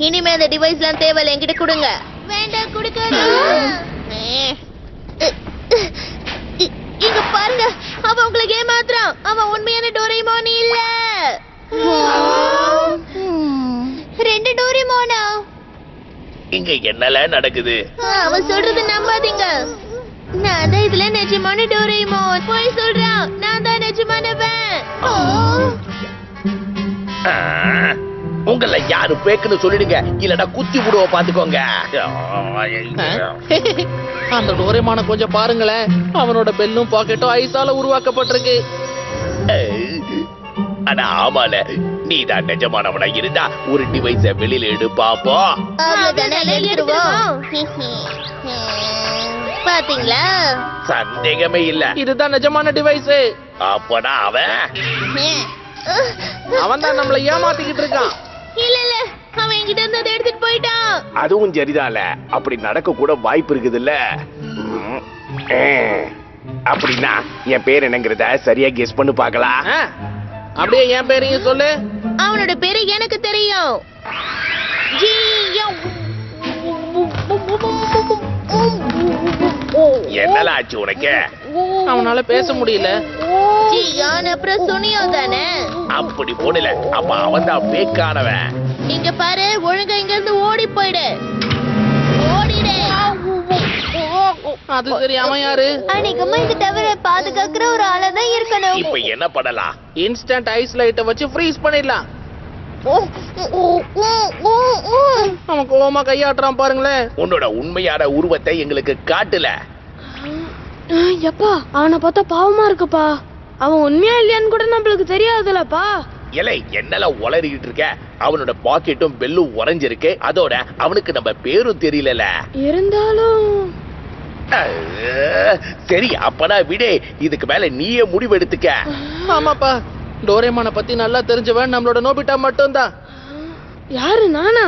இனிமே அந்த டிவைஸ்லாம் தேவையில்லை, என்கிட்ட கொடுங்க. வேண்டாம் கொடுக்காத. இங்க பாருங்க, அவன் உங்களுக்கு ஏமாத்துறான். அவன் உண்மையான டோரேமான் இல்ல. ரெண்டு டோரேமானா? இங்க என்னல நடக்குது? அவன் சொல்றது நம்பாதீங்க. நான் தான் இதுல நிஜமான டோரேமான். போய் சொல்றான். நான் தான் நிஜமானவன். உங்கள யாரு பேக்குன்னு சொல்லிடுங்க, இல்லடா குத்தி விடுவோம் பாத்துக்கோங்க. அந்த டோரேமான கொஞ்சம் பாருங்களேன். அவனோட பெல்லும் பாக்கெட்டும் ஐஸால உருவாக்கப்பட்டிருக்கு. ஆனா ஆமால, நீதான் நிஜமானவனா இருந்தா ஒரு டிவைஸ வெளியில எடு பாப்போம். பாத்தீங்களா? சந்தேகமே இல்ல, இதுதான் நிஜமான டிவைஸ். அப்பனா அவன் தான் நம்மள ஏமாத்திக்கிட்டு இருக்கான். இல்ல இல்ல, அவன் என்கிட்ட இருந்து அதை எடுத்துட்டு போயிட்டான். அதுவும் சரிதான்ல, அப்படி நடக்க கூட வாய்ப்பு இருக்குதுல்ல. அப்படின்னா என் பேர் என்னங்கிறத சரியா கெஸ் பண்ணி பார்க்கலாம். அப்படியே என் பேரையும் சொல்லு. அவனோட பேரு எனக்கு தெரியும். என்னல ஆச்சு உனக்கு? அவனால பேச முடியல. ஜியான் அப்புறம் சுனியோ தானே? அப்படி போடல, அப்ப அவன் தான் பேக்கானவன். இங்க பாரு, ஒழுங்கா இங்க இருந்து ஓடி போயிடு. ஓடிடு. அது சரி, அவன் யாரு? அன்னைக்குமா இந்த டவரை பாதுகாக்கிற ஒரு ஆளதான் இருக்கணும். இப்ப என்ன பண்ணலாம்? இன்ஸ்டன்ட் ஐஸ் லைட்டை வச்சு ஃப்ரீஸ் பண்ணிடலாம். அவன் கோவமா கையாட்டுறான் பாருங்களேன். உன்னோட உண்மையான உருவத்தை எங்களுக்கு காட்டல. எப்பா அவனை பார்த்தா பாவமா இருக்குப்பா. அவன் உண்மையா இல்லையான்னு கூட நம்மளுக்கு தெரியாதுலப்பா. இலை என்னெல்லாம் உளறிக்கிட்டு இருக்க? அவனோட பாக்கெட்டும் பெல்லும் உறைஞ்சிருக்கு. அதோட அவனுக்கு நம்ம பேரும் தெரியல. இருந்தாலும் சரி, அப்பனா விடு. இதுக்கு மேல நீயே முடிவு எடுத்துக்க. ஆமாப்பா, டோரேமானை பத்தி நல்லா தெரிஞ்சவன் நம்மளோட நோபிட்டா மட்டும்தான். யாரு, நானா?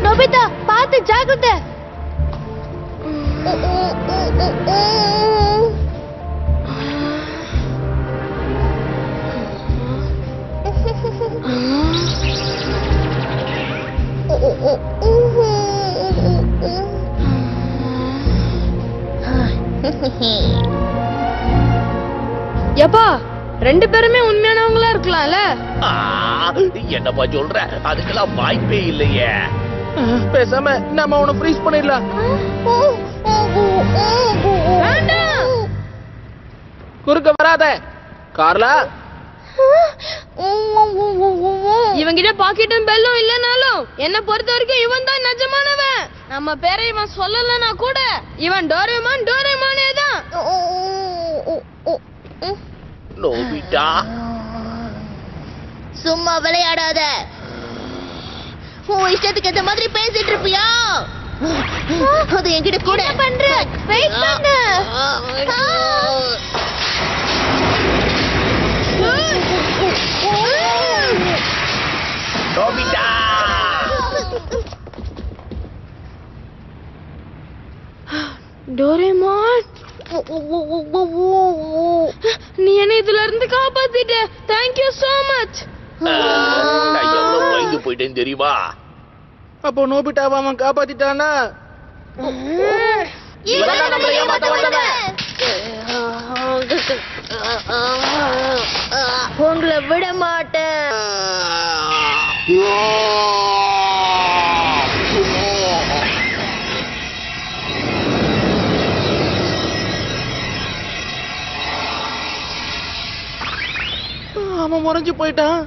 நோபிதா பாத்து ஜாகிரதை. எப்பா ரெண்டு பேருமே உண்மையானவங்களா இருக்கலாம்ல? என்னப்பா சொல்ற? அதுக்கெல்லாம் வாய்ப்பே இல்லையே. பேசாம நம்ம அவனை ஃப்ரீஸ் பண்ணிடலாம். குறுக்க வராத கார்லா. இவங்கிட்ட பாக்கெட்டும் பெல்லும் இல்லனாலும் என்ன பொறுத்த வரைக்கும் இவன் தான் நிஜமானவன். நம்ம பேரை இவன் சொல்லலனா கூட இவன் டோரேமான் டோரேமானே தான். நோபிட்டா, சும்மா விளையாடாத. உன் இஷ்டத்துக்கு ஏத்த மாதிரி பேசிட்டு இருப்பியா? அது என்கிட்ட கூட பண்ற வெயிட் பண்ணு. நோபிட்டா, டோரேமான், நீ என்ன இதுல இருந்து காப்பாத்திட்ட. Thank you so much. நான் எவ்வளவு பயந்து போயிட்டேன்னு தெரியுமா? அப்போ நோபிட்டாவை அவன் காப்பாத்திட்டானா? உங்களை விட மாட்டேன். அவன் முறைஞ்சு போயிட்டான்.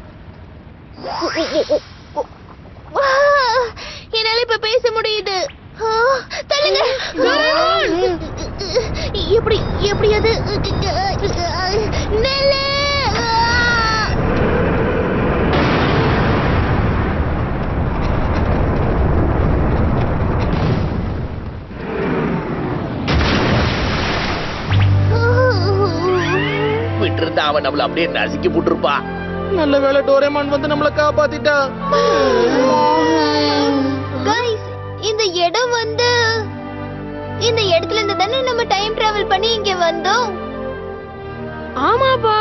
என்னால இப்ப பேச முடியுது. தள்ளுங்க. எப்படி எப்படி அது நெல்லு. விட்டு அவன் நம்மள அப்படியே நசுக்கி போட்டுருப்பா. நல்ல வேளை டோரேமான் வந்து நம்மள காப்பாத்திட்டா. गाइस, இந்த இடம் வந்து இந்த இடத்துல இருந்து தானே நம்ம டைம் டிராவல் பண்ணி இங்க வந்தோம். ஆமாப்பா,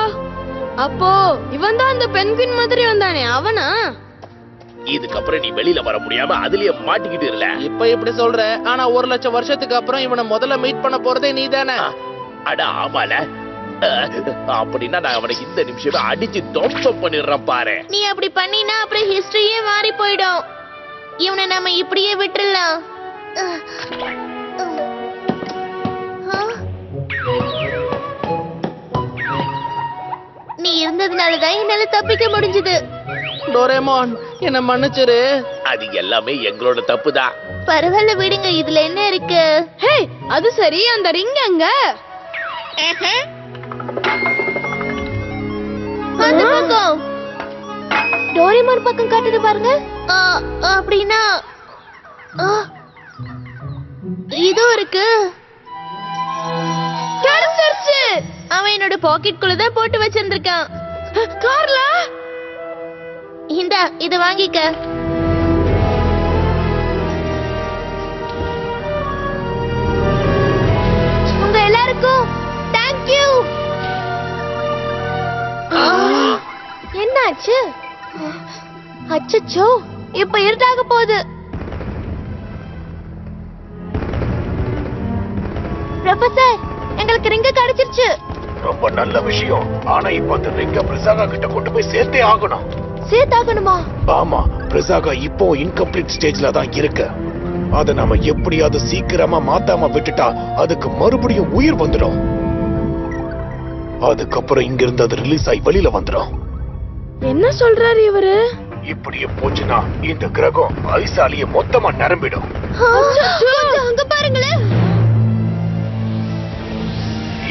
அப்போ இவன் தான் அந்த பென்குயின் மாதிரி வந்தானே, அவனா? இதுக்கப்புறம் நீ வெளியில வர முடியாம அதுலயே மாட்டிக்கிட்டு இல்ல. இப்ப இப்படி சொல்ற, ஆனா 1,00,000 வருஷத்துக்கு அப்புறம் இவனை முதல்ல மீட் பண்ண போறதே நீ தானே. அட ஆமால. அப்படின்னா நான் அவனை இந்த நிமிஷமே அடிச்சு துவம்சம் பண்ணிடுறேன் பாரு. நீ அப்படி பண்ணினா அப்புறம் ஹிஸ்டரியே மாறி போயிடும். இவனை நம்ம இப்படியே விட்டுறலாம். நீ இருந்ததுனாலதான் என்னால தப்பிக்க முடிஞ்சது. டோரேமான், என்ன மன்னிச்சிரு. அது எல்லாமே எங்களோட தப்புதான். பரவாயில்ல விடுங்க, இதுல என்ன இருக்கு? ஹே, அது சரி, அந்த ரிங் அங்க அந்த பக்கம். டோரேமான் பக்கம் காட்டுது பாருங்க. அப்படின்னா இதுவும் இருக்கு. கிடைச்சிருச்சு. அவன் என்னோட பாக்கெட்குள்ள தான் போட்டு வச்சிருந்திருக்கான். கார்லா இந்தா இத வாங்கிக்க. உங்க எல்லாருக்கும் தேங்க் யூ. என்னாச்சு? அச்சச்சோ, இப்ப இருட்டாக போகுது. ப்ரொஃபசர், எங்களுக்கு ரிங்க கிடைச்சிருச்சு. ரொம்ப நல்ல விஷயம். ஆனா இப்ப அந்த ரிங்க பிரிசாகா கிட்ட கொண்டு போய் சேர்த்தே ஆகணும். சேர்த்தாகணுமா? ஆமா, பிரிசாகா இப்போ இன்கம்ப்ளீட் ஸ்டேஜ்ல தான் இருக்கு. அத நாம எப்படியாவது சீக்கிரமா மாத்தாம விட்டுட்டா அதுக்கு மறுபடியும் உயிர் வந்துடும். அதுக்கப்புறம் இங்க இருந்து அது ரிலீஸ் ஆகி வெளியில வந்துடும். என்ன சொல்றாரு இவரு? இப்படியே போச்சுன்னா இந்த கிரகம் ஐசாலிய மொத்தமா நிரம்பிடும். அங்க பாருங்களேன்.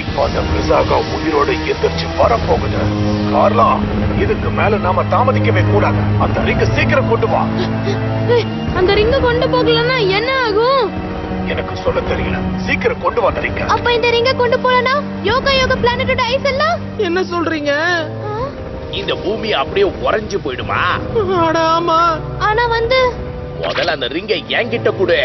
இப்ப அந்த பிரிசாகா உயிரோட எந்திரிச்சு வரப்போகுது. கார்லா, இதுக்கு மேல நாம தாமதிக்கவே கூடாது. அந்த ரிங்க சீக்கிரம் கொண்டு வா. அந்த ரிங்க கொண்டு போகலன்னா என்ன ஆகும்? எனக்கு சொல்ல தெரியல. சீக்கிரம் கொண்டு வா அந்த ரிங்க. அப்ப இந்த ரிங்க கொண்டு போலனா யோகா பிளானட்டோட ஐஸ் எல்லாம் என்ன சொல்றீங்க? இந்த பூமி அப்படியே உறைஞ்சு போயிடுமா? அட ஆமா. ஆனா முதல்ல அந்த ரிங்கை என்கிட்ட கொடு.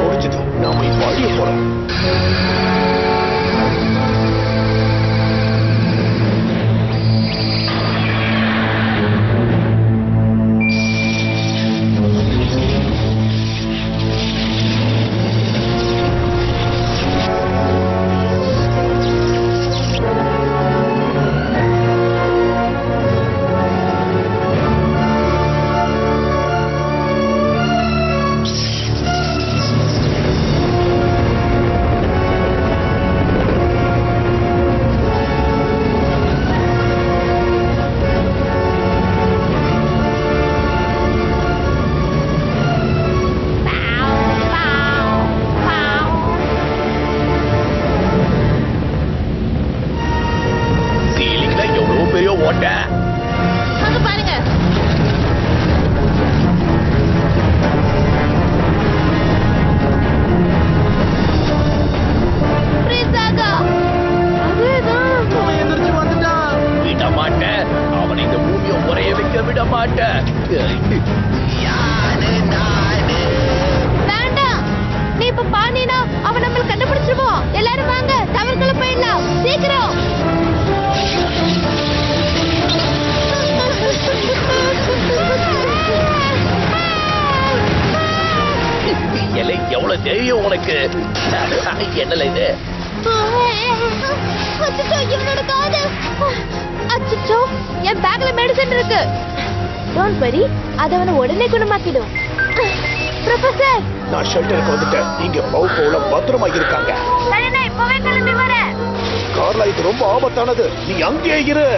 முடிஞ்சது. நாம இப்ப அழிய போறோம். அங்க பாருங்க. பிரிசாகா, அதேதான். அவன் எந்திரிச்சு வந்துட்டான். விட மாட்டேன். அவனை இந்த பூமியை உரைய வைக்க விட மாட்டேன். வேண்டாம். நீ இப்ப பாண்டினா அவன் நம்மள கண்டுபிடிச்சிருவோம். எல்லாரும் வாங்க, டவர்க்குள்ள போயிடலாம். சீக்கிரம். எலை எவ்வளவு தைரியம் உனக்கு? என்னல இது? அச்சச்சோ, இவனோட காது. அச்சச்சோ, என் பேக்ல மெடிசன் இருக்கு. டோன்ட் வரி, அது அவனை உடனே குணமாக்கிடும். ப்ரொஃபசர், நான் ஷெல்டருக்கு வந்துட்டேன். இங்க பவுல பத்திரமா இருக்காங்க. நான் இப்பவே கிளம்பி வரேன். கார்லா, இது ரொம்ப ஆபத்தானது. நீ அங்கேயே இரு.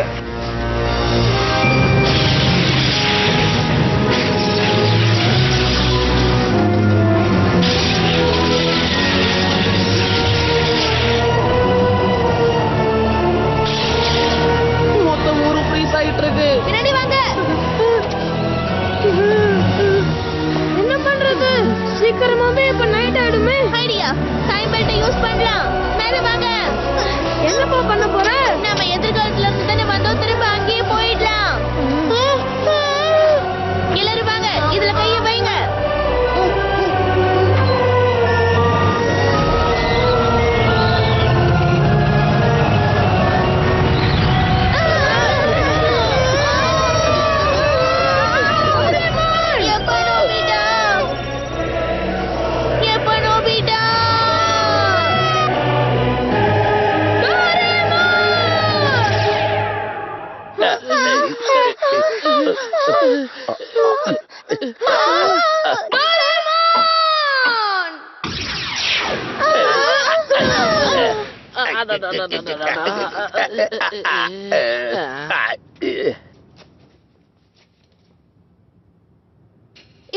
மொத்தம் ஊரு ஃப்ரீஸ் ஆயிட்டு இருக்கு. பின்னாடி வாங்க. என்ன பண்றது? சீக்கிரமாவே இப்ப நைட் ஆயிடுமே. ஐடியா, டைம் பெல்ட் யூஸ் பண்ணலாம். மேல வாங்க. என்னப்பா பண்ண போற? நாம எதிர்காலத்துல இருந்து தானே வந்தோம், திரும்ப அங்கேயே போயிடலாம். எல்லாரும் வாங்க, இதுல கைய வைங்க. எப்ப நோபிட்டா?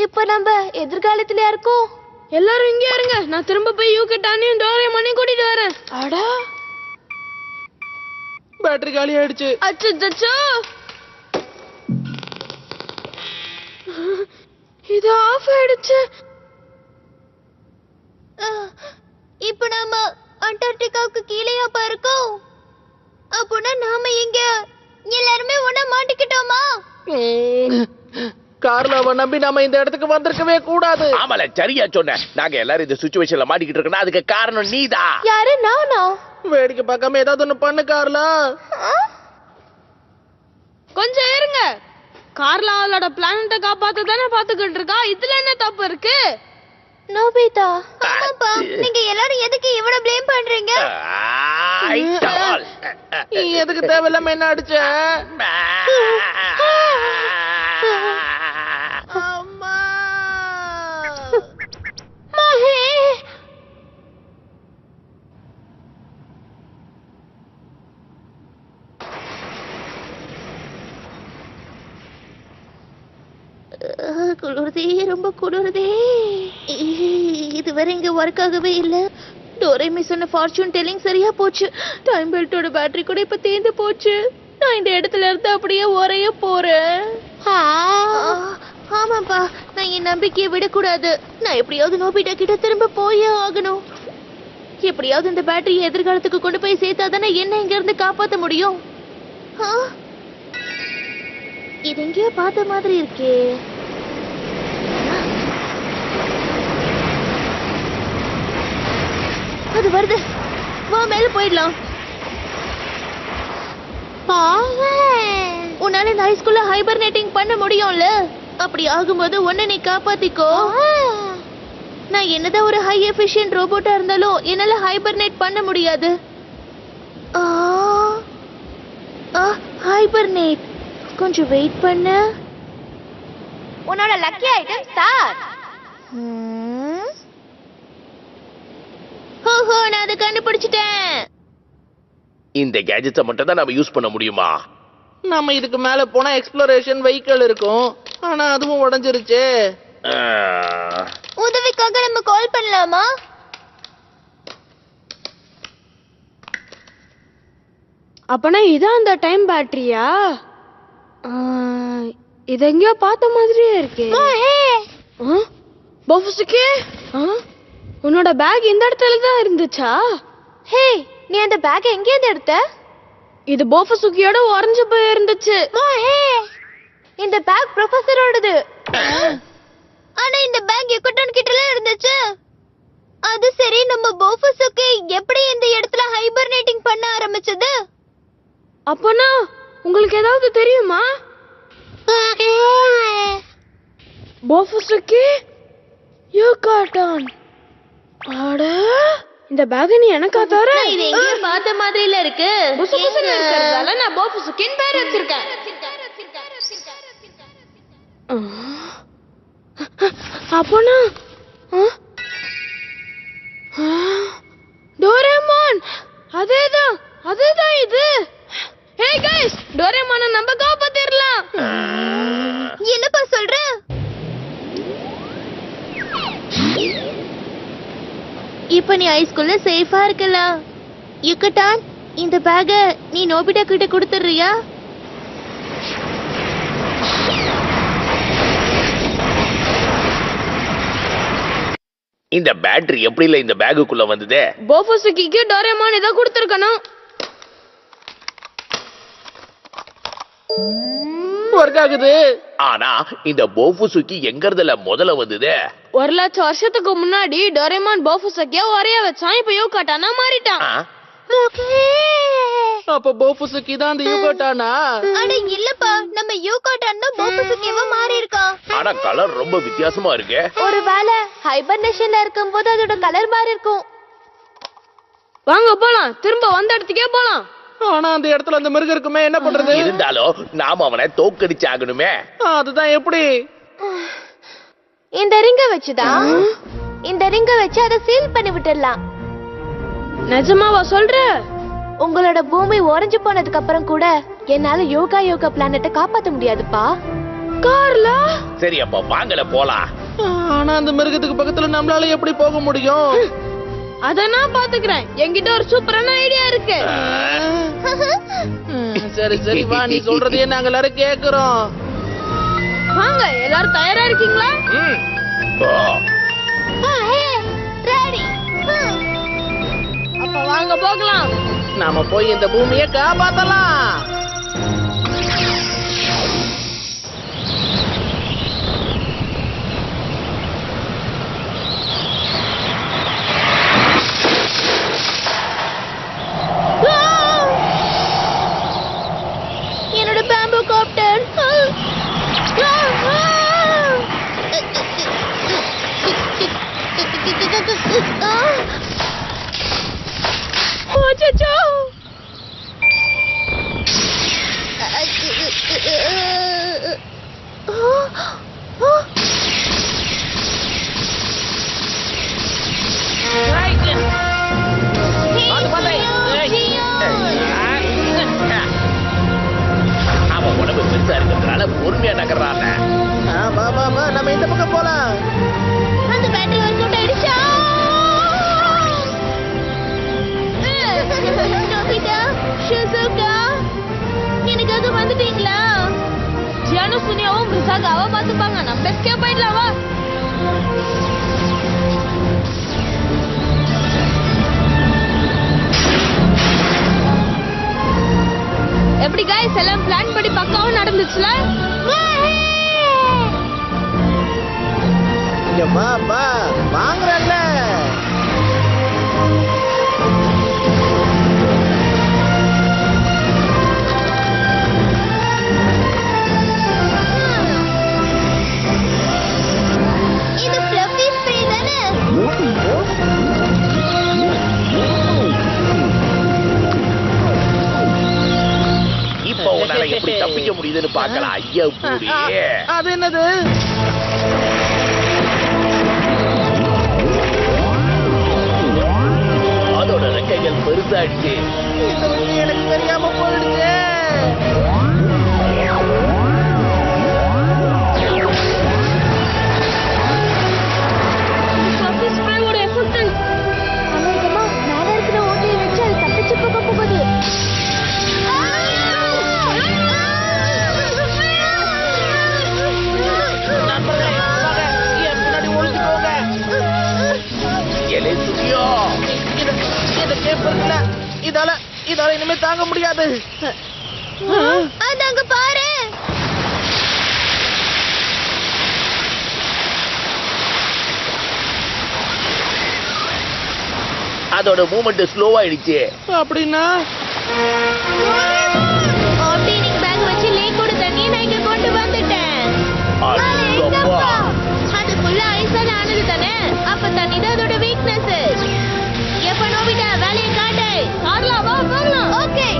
இப்ப நம்ம எதிர்காலத்துல இருக்கோம். எல்லாரும் இங்கே இருங்க. நான் திரும்ப போய் யூகிட்டானையும் டோரேமானையும் கூட்டிட்டு வரேன். அடா, பேட்டரி காலி ஆயிடுச்சு. அச்சச்சோ, இது ஆஃப் ஆயிடுச்சு. இப்ப நாம அண்டார்டிகாவுக்கு கீழேயாப்பா இருக்கோம். அப்போனா நாம இங்க எல்லாருமே ஒண்ணா மாட்டிக்கிட்டோமா? கார்லாவை நம்பி நாம இந்த இடத்துக்கு வந்திருக்கவே கூடாது. ஆமால, சரியா சொன்ன. நாங்க எல்லாரும் இந்த சிச்சுவேஷன்ல மாட்டிக்கிட்டு இருக்கோம்னா அதுக்கு காரணம் நீதான். யாரு? நானா? வேடிக்கை பார்க்காம ஏதாவது ஒண்ணு பண்ணு கார்லா. கொஞ்சம் இருங்க. கார்லா அவளோட பிளானட்டை காப்பாத்த தானே பாத்துக்கிட்டு இருக்கா. இதுல என்ன தப்பு இருக்கு? நோபிதா, ஆமாப்பா. நீங்க எல்லாரும் எதுக்கு இவ்வளவு ப்ளேம் பண்றீங்க? நீ எதுக்கு தேவையில்லாம என்ன அடிச்ச? அம்மா. மகே, குளிருதே, ரொம்ப குளிருதே. இதுவரை இங்க ஒர்க் ஆகவே இல்ல. டோரேமி சொன்ன ஃபார்ச்சூன் டெல்லிங் சரியா போச்சு. டைம் பெல்ட்டோட பேட்டரி கூட இப்ப தேர்ந்து போச்சு. நான் இந்த இடத்துல இருந்து அப்படியே உரைய போறேன். ஆமாப்பா, நான் என் நம்பிக்கையை விடக்கூடாது. நான் எப்படியாவது நோபிட்டா கிட்ட திரும்ப போயே ஆகணும். எப்படியாவது இந்த பேட்டரியை எதிர்காலத்துக்கு கொண்டு போய் சேர்த்தாதானே என்ன இங்க இருந்து காப்பாத்த முடியும். இது எங்கேயோ பார்த்த மாதிரி இருக்கே. அது வருது. வா, மேல போயிடலாம். உன்னால இந்த ஹைஸ்கூல்ல ஹைபர்னேட்டிங் பண்ண முடியும்ல. அப்படி ஆகும்போது உன்னை நீ காப்பாத்திக்கோ. நான் என்னதான் ஒரு ஹை எஃபிஷியன்ட் ரோபோட்டா இருந்தாலும் என்னால ஹைபர்னேட் பண்ண முடியாது. ஹைபர்னேட் கொஞ்சம் வெயிட் பண்ணு. உன்னோட லக்கி ஐட்டம் ஸ்டார். ஓஹோ, நான் அதை கண்டுபிடிச்சிட்டேன். இந்த கேஜெட்ஸை மட்டும் தான் நாம யூஸ் பண்ண முடியுமா? நம்ம இதுக்கு மேல போனா எக்ஸ்ப்ளோரேஷன் வெஹிக்கிள் இருக்கும். ஆனா அதுவும் உடைஞ்சிருச்சு. உதவிக்காக நம்ம கால் பண்ணலாமா? அப்பனா இதான் அந்த டைம் பேட்டரியா? இது எங்கேயோ பார்த்த மாதிரியே இருக்கே. பஃபுசுக்கே, உன்னோட பேக் இந்த இடத்துல தான் இருந்துச்சா? ஹே, நீ அந்த பேக் எங்க இருந்து எடுத்த? இது போஃபசுக்கியோட உறைஞ்சு போய் இருந்துச்சு. இந்த பேக் ப்ரொஃபசரோடது. ஆனா இந்த பேக் யுகட்டான் கிட்டல இருந்துச்சு. அது சரி, நம்ம போஃபசுக்கி எப்படி இந்த இடத்துல ஹைபர்னேட்டிங் பண்ண ஆரம்பிச்சது? அப்பனா உங்களுக்கு ஏதாவது தெரியுமா? போஃபசுக்கி, யுகட்டான். அட, இந்த பேக் நீ எனக்கா தர? இது எங்கேயோ பார்த்த மாதிரில இருக்கு. புசுபுசுன்னு இருக்கிறதால நான் போஃபசுக்கின்னு பேர் வச்சிருக்கேன். அப்பனா டோரேமான், அதேதான் அதேதான் இது. ஹே गाइस, டோரேமானை நம்ம காப்பாத்திரலாம். என்னப்பா சொல்ற? இப்ப நீ ஹைஸ்கூல்ல சேஃபா இருக்கலாம். யுகட்டான், இந்த பேக நீ நோபிட்டா கிட்ட கொடுத்துறியா? இந்த பேட்டரி எப்படி இல்ல இந்த பேக்குள்ள வந்தது? போஃபசுக்கிக்கு டோரேமான் இத கொடுத்திருக்கணும். ஒர்க் ஆகுது. ஆனா இந்த போஃபுசுக்கி எங்க இருந்துல முதல்ல வந்தது? 1,00,000 வருஷத்துக்கு முன்னாடி டோரேமான் போஃபுசுக்கிய ஒரே வச்சான். இப்ப யுகட்டானா மாறிட்டான். அப்ப போஃபுசுக்கி தான் அந்த யுகட்டானா? அட இல்லப்பா, நம்ம யுகட்டான் தான் போஃபசுக்கியவா மாறி இருக்கான். ஆனா கலர் ரொம்ப வித்தியாசமா இருக்கு. ஒருவேளை ஹைபர்னேஷன்ல இருக்கும்போது அதோட கலர் மாறி இருக்கும். வாங்க போலாம், திரும்ப வந்த இடத்துக்கே போலாம். ஆனா அந்த இடத்துல அந்த மிருகம் இருக்குமே, என்ன பண்றது? இருந்தாலும் நாம அவனை தோக்கடிச்சு ஆகணுமே. அதுதான் எப்படி? இந்த ரிங்க வச்சுதான். இந்த ரிங்க வச்சு அதை சீல் பண்ணி விட்டுடலாம். நிஜமாவா சொல்ற? உங்களோட பூமி உறைஞ்சு போனதுக்கு அப்புறம் கூட என்னால யோகா பிளானட்டை காப்பாத்த முடியாதுப்பா. கார்லா, சரி அப்ப வாங்கல போலாம். ஆனா அந்த மிருகத்துக்கு பக்கத்துல நம்மளால எப்படி போக முடியும்? அத நான் பாத்துக்கிறேன். என்கிட்ட ஒரு சூப்பரான ஐடியா இருக்கு. சரி சரி வா, நீ சொல்றதையே நாங்க எல்லாரும் கேக்குறோம். வாங்க, எல்லாரும் தயாரா இருக்கீங்களா? அப்ப வாங்க போகலாம். நாம போய் இந்த பூமியை காப்பாத்தலாம். என்னோட பேம்பு காப்டர். அச்சச்சோ. அவன் உடம்பு பெருசா இருக்கிறதுனால பொறுமையா நகர்றாங்க. நம்ம இந்த பக்கம் போலாம். அந்த பேட்டரி ஒர்க் அவுட் ஆயிடுச்சா? நோபிதா, ஷிசுகா, எனக்காக வந்துட்டீங்களா? ஜியானு சுனியாவும் பிரிசாகாவா பாத்துப்பாங்க. நம்ம எஸ்கேப் ஆயிடலாம் வா. எப்படி गाइस எல்லாம் பிளான் படி பக்காவும் நடந்துச்சுல? இங்க வா வா, வாங்குறல்ல. இது ஃப்ளஃபி ஸ்ப்ரே தானே? இப்போ உன்னால எப்படி தப்பிக்க முடியுதுன்னு பார்க்கலாம். ஐயா பூரி, அது என்னது? அதோட ரெக்கைகள் பெருசாயிடுச்சு. எனக்கு தெரியாம போயிடுச்சு. ஃப்ளஃபி ஸ்ப்ரேவோட எஃபெக்ட். அம்மா, மேல இருக்கிற ஓட்டையை வச்சு அது தப்பிச்சு போக போகுது. முன்னாடி ஒழிச்சுக்கோங்க. எலே சுனியோ, இந்த கேப் இருக்குல்ல, இதால இனிமே தாங்க முடியாது. அதாங்க பாரு. அதோட மூவ்மெண்ட் ஸ்லோவாயிடுச்சு. அப்படின்னா ஆப்டீனிங் பேக் வச்சு லேக்கோட தண்ணியை நான் இங்க கொண்டு வந்துட்டேன். அடேங்கப்பா. அது ஃபுல்லா ஐஸால ஆனது தானே? அப்ப தண்ணி தான் அதோட வீக்னஸ். எப்ப நோபிதா வேலையை காட்டு. ஆடலாம் வா, போகலாம். ஓகே.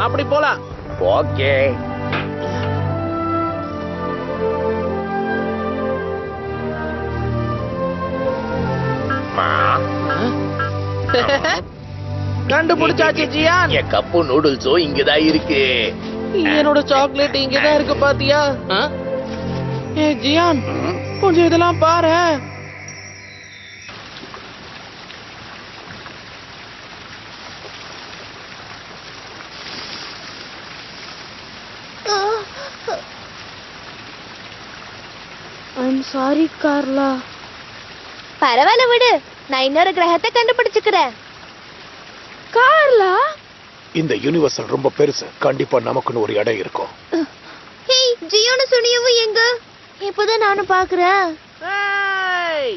அப்படி போலாம். ஓகே. கண்டுபிடிச்சாச்சு ஜியான். என் கப்பு நூடுல்ஸும் இங்கதான் இருக்கு. என்னோட சாக்லேட் இங்கதான் இருக்கு பாத்தியா? ஏ ஜியான், கொஞ்சம் இதெல்லாம் பாரு. ஐம் சாரி கார்லா. பரவாயில்ல விடு, நான் இன்னொரு கிரகத்தை கண்டுபிடிச்சுக்கிறேன். கார்லா, இந்த யூனிவர்சல் ரொம்ப பெருசு, கண்டிப்பா நமக்குன்னு ஒரு இடம் இருக்கும். ஹேய், ஜியோன சுனியவும் எங்க? இப்பதான் நானும் பாக்குறேன். ஏய்,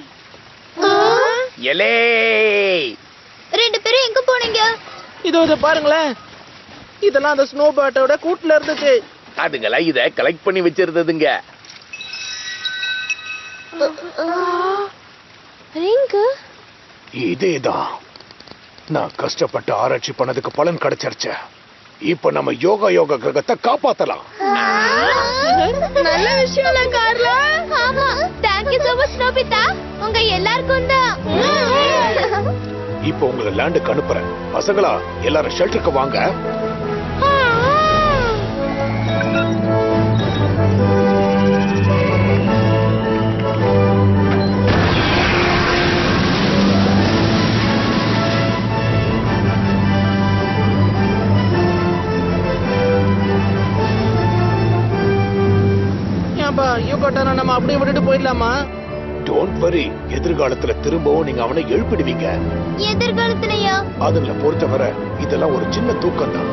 எலே ரெண்டு பேரும் எங்க போனீங்க? இதோ இத பாருங்களேன். இதெல்லாம் அந்த ஸ்னோ பேட்டோட கூட்டுல இருந்துச்சு. அதுங்களா இத கலெக்ட் பண்ணி வச்சிருந்ததுங்க. ரிங்கு இதேதான், நான் கஷ்டப்பட்டு ஆராய்ச்சி பண்ணதுக்கு பலன் கிடைச்சிருச்சு. இப்ப நம்ம யோகா கிரகத்தை காப்பாத்தலாம். நல்ல விஷயம் கார்லா. ஆமா, தேங்க் யூ so much நோபிதா. உங்க எல்லாருக்கும் தான். இப்ப உங்களை லேண்டுக்கு அனுப்புறேன். பசங்களா, எல்லாரும் ஷெல்டருக்கு வாங்க. ஏன்பா யூகோட்டனை நம்ம அப்படியே விட்டுட்டு போயிடலாமா? டோன்ட் வரி, எதிர்காலத்துல திரும்பவும் நீங்க அவனை எழுப்பிடுவீங்க. எதிர்காலத்திலயா? அதுல பொறுத்தவரை இதெல்லாம் ஒரு சின்ன தூக்கம் தான்.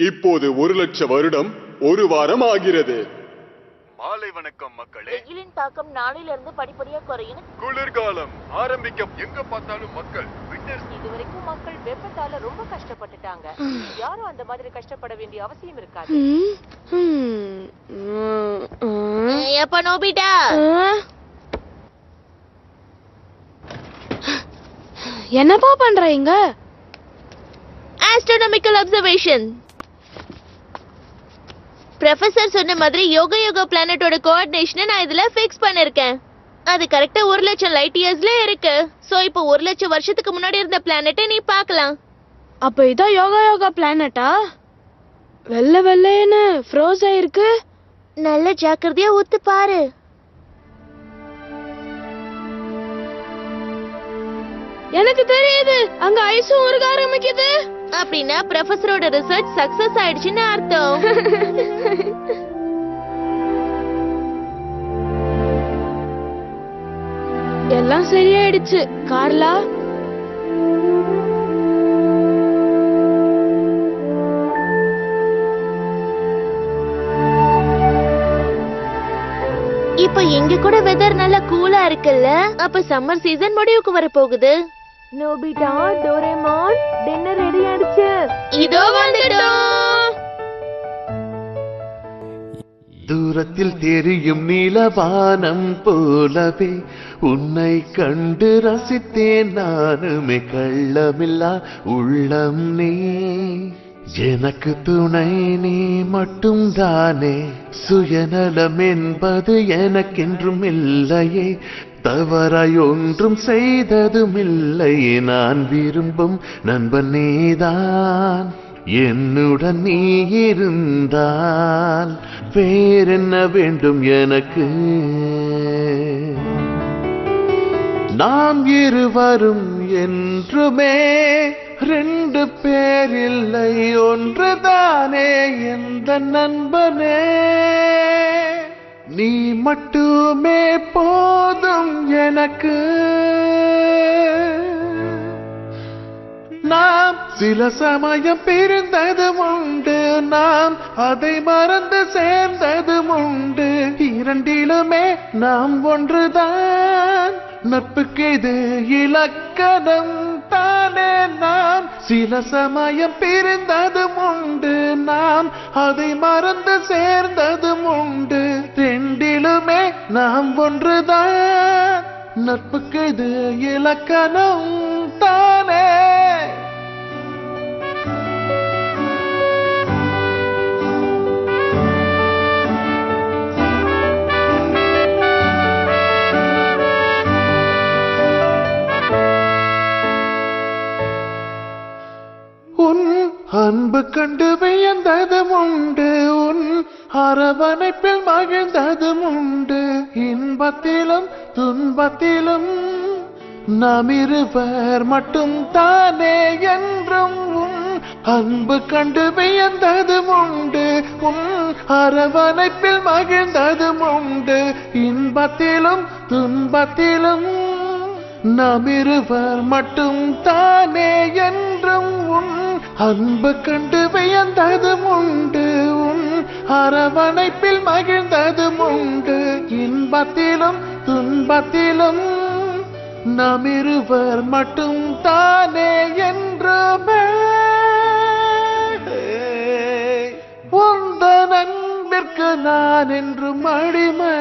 இப்போது 1,00,000 வருடம் 1 வாரம் ஆகிறது. மாலை வணக்கம் மக்களே. வெயிலின் தாக்கம் நாளையில இருந்து படிப்படியா குறையும். குளிர்காலம் ஆரம்பிக்க எங்க பார்த்தாலும் மக்கள். இதுவரைக்கும் மக்கள் வெப்பத்தால ரொம்ப கஷ்டப்பட்டுட்டாங்க. யாரும் அந்த மாதிரி கஷ்டப்பட வேண்டிய அவசியம் இருக்காது. எப்ப நோபிட்டா? என்னப்பா பண்றீங்க? Astronomical observation. ப்ரொஃபசர் சொன்ன மாதிரி யோகா பிளானட்டோட கோஆர்டினேஷனை நான் இதுல ஃபிக்ஸ் பண்ணிருக்கேன். அது கரெக்டா 1,00,000 லைட் இயர்ஸ்ல இருக்கு. சோ இப்போ 1,00,000 வருஷத்துக்கு முன்னாடி இருந்த பிளானட்டை நீ பார்க்கலாம். அப்ப இதான் யோகா பிளானட்டா? வெள்ளை வெள்ளைன்னு ஃப்ரோஸ் ஆயிருக்கு. நல்ல ஜாக்கிரதையா ஒத்து பாரு. எனக்கு தெரியுது, அங்க ஐஸும் உருக ஆரம்பிக்குது. அப்படின்னா ப்ரொஃபசரோட ரிசர்ச் சக்சஸ் ஆயிடுச்சுன்னு அர்த்தம். எல்லாம் சரியாயிடுச்சு கார்லா. இப்ப இங்க கூட வெதர் நல்லா கூலா இருக்குல்ல. அப்ப சம்மர் சீசன் முடிவுக்கு வர போகுது. நோபிட்டா, டோரேமான், டின்னர் ரெடி ஆயிடுச்சு. இதோ வந்துட்டோம். தூரத்தில் தெரியும் நீலவானம் போலவே உன்னை கண்டு ரசித்தேன் நானுமே. கள்ளமில்லா உள்ளம் நீ, எனக்கு துணை நீ மட்டும் தானே. சுயநலம் என்பது எனக்கென்றும் இல்லையே, தவறாய் ஒன்றும் செய்ததும் இல்லையே. நான் விரும்பும் நண்பன் நீதான், என்னுடன் நீ இருந்தால் வேறென்ன வேண்டும் எனக்கு. நாம் இருவரும் என்றுமே 2 பேர் இல்லை, ஒன்றுதானே எந்த நண்பனே. நீ மட்டுமே போதும் எனக்கு. நாம் சில சமயம் பிரிந்ததும் உண்டு, நாம் அதை மறந்து சேர்ந்ததும் உண்டு. இரண்டிலுமே நாம் ஒன்றுதான், நட்புக்கு இது இலக்கணம் தானே. நாம் சில சமயம் பிரிந்ததும் உண்டு, நாம் அதை மறந்து சேர்ந்ததும் உண்டு. ரெண்டிலுமே நாம் ஒன்றுதான், நட்புக்கு இது இலக்கணம் தானே. உன் அன்பு கண்டு வியந்ததும் உண்டு, உன் அரவணைப்பில் மகிழ்ந்ததும் உண்டு. இன்பத்திலும் துன்பத்திலும் நாம் இருவர் மட்டும் தானே என்றும். உன் அன்பு கண்டு வியந்ததும் உண்டு, உன் அரவணைப்பில் மகிழ்ந்ததும் உண்டு. இன்பத்திலும் துன்பத்திலும் நாம் இருவர் மட்டும் தானே என்றும். உன் அன்பு கண்டு வியந்ததும் உண்டு, உன் அரவணைப்பில் மகிழ்ந்ததும் உண்டு. இன்பத்திலும் துன்பத்திலும் நாம் இருவர் மட்டும் தானே என்றுமே. உந்தன் அன்பிற்கு நான் என்றும் அடிமை.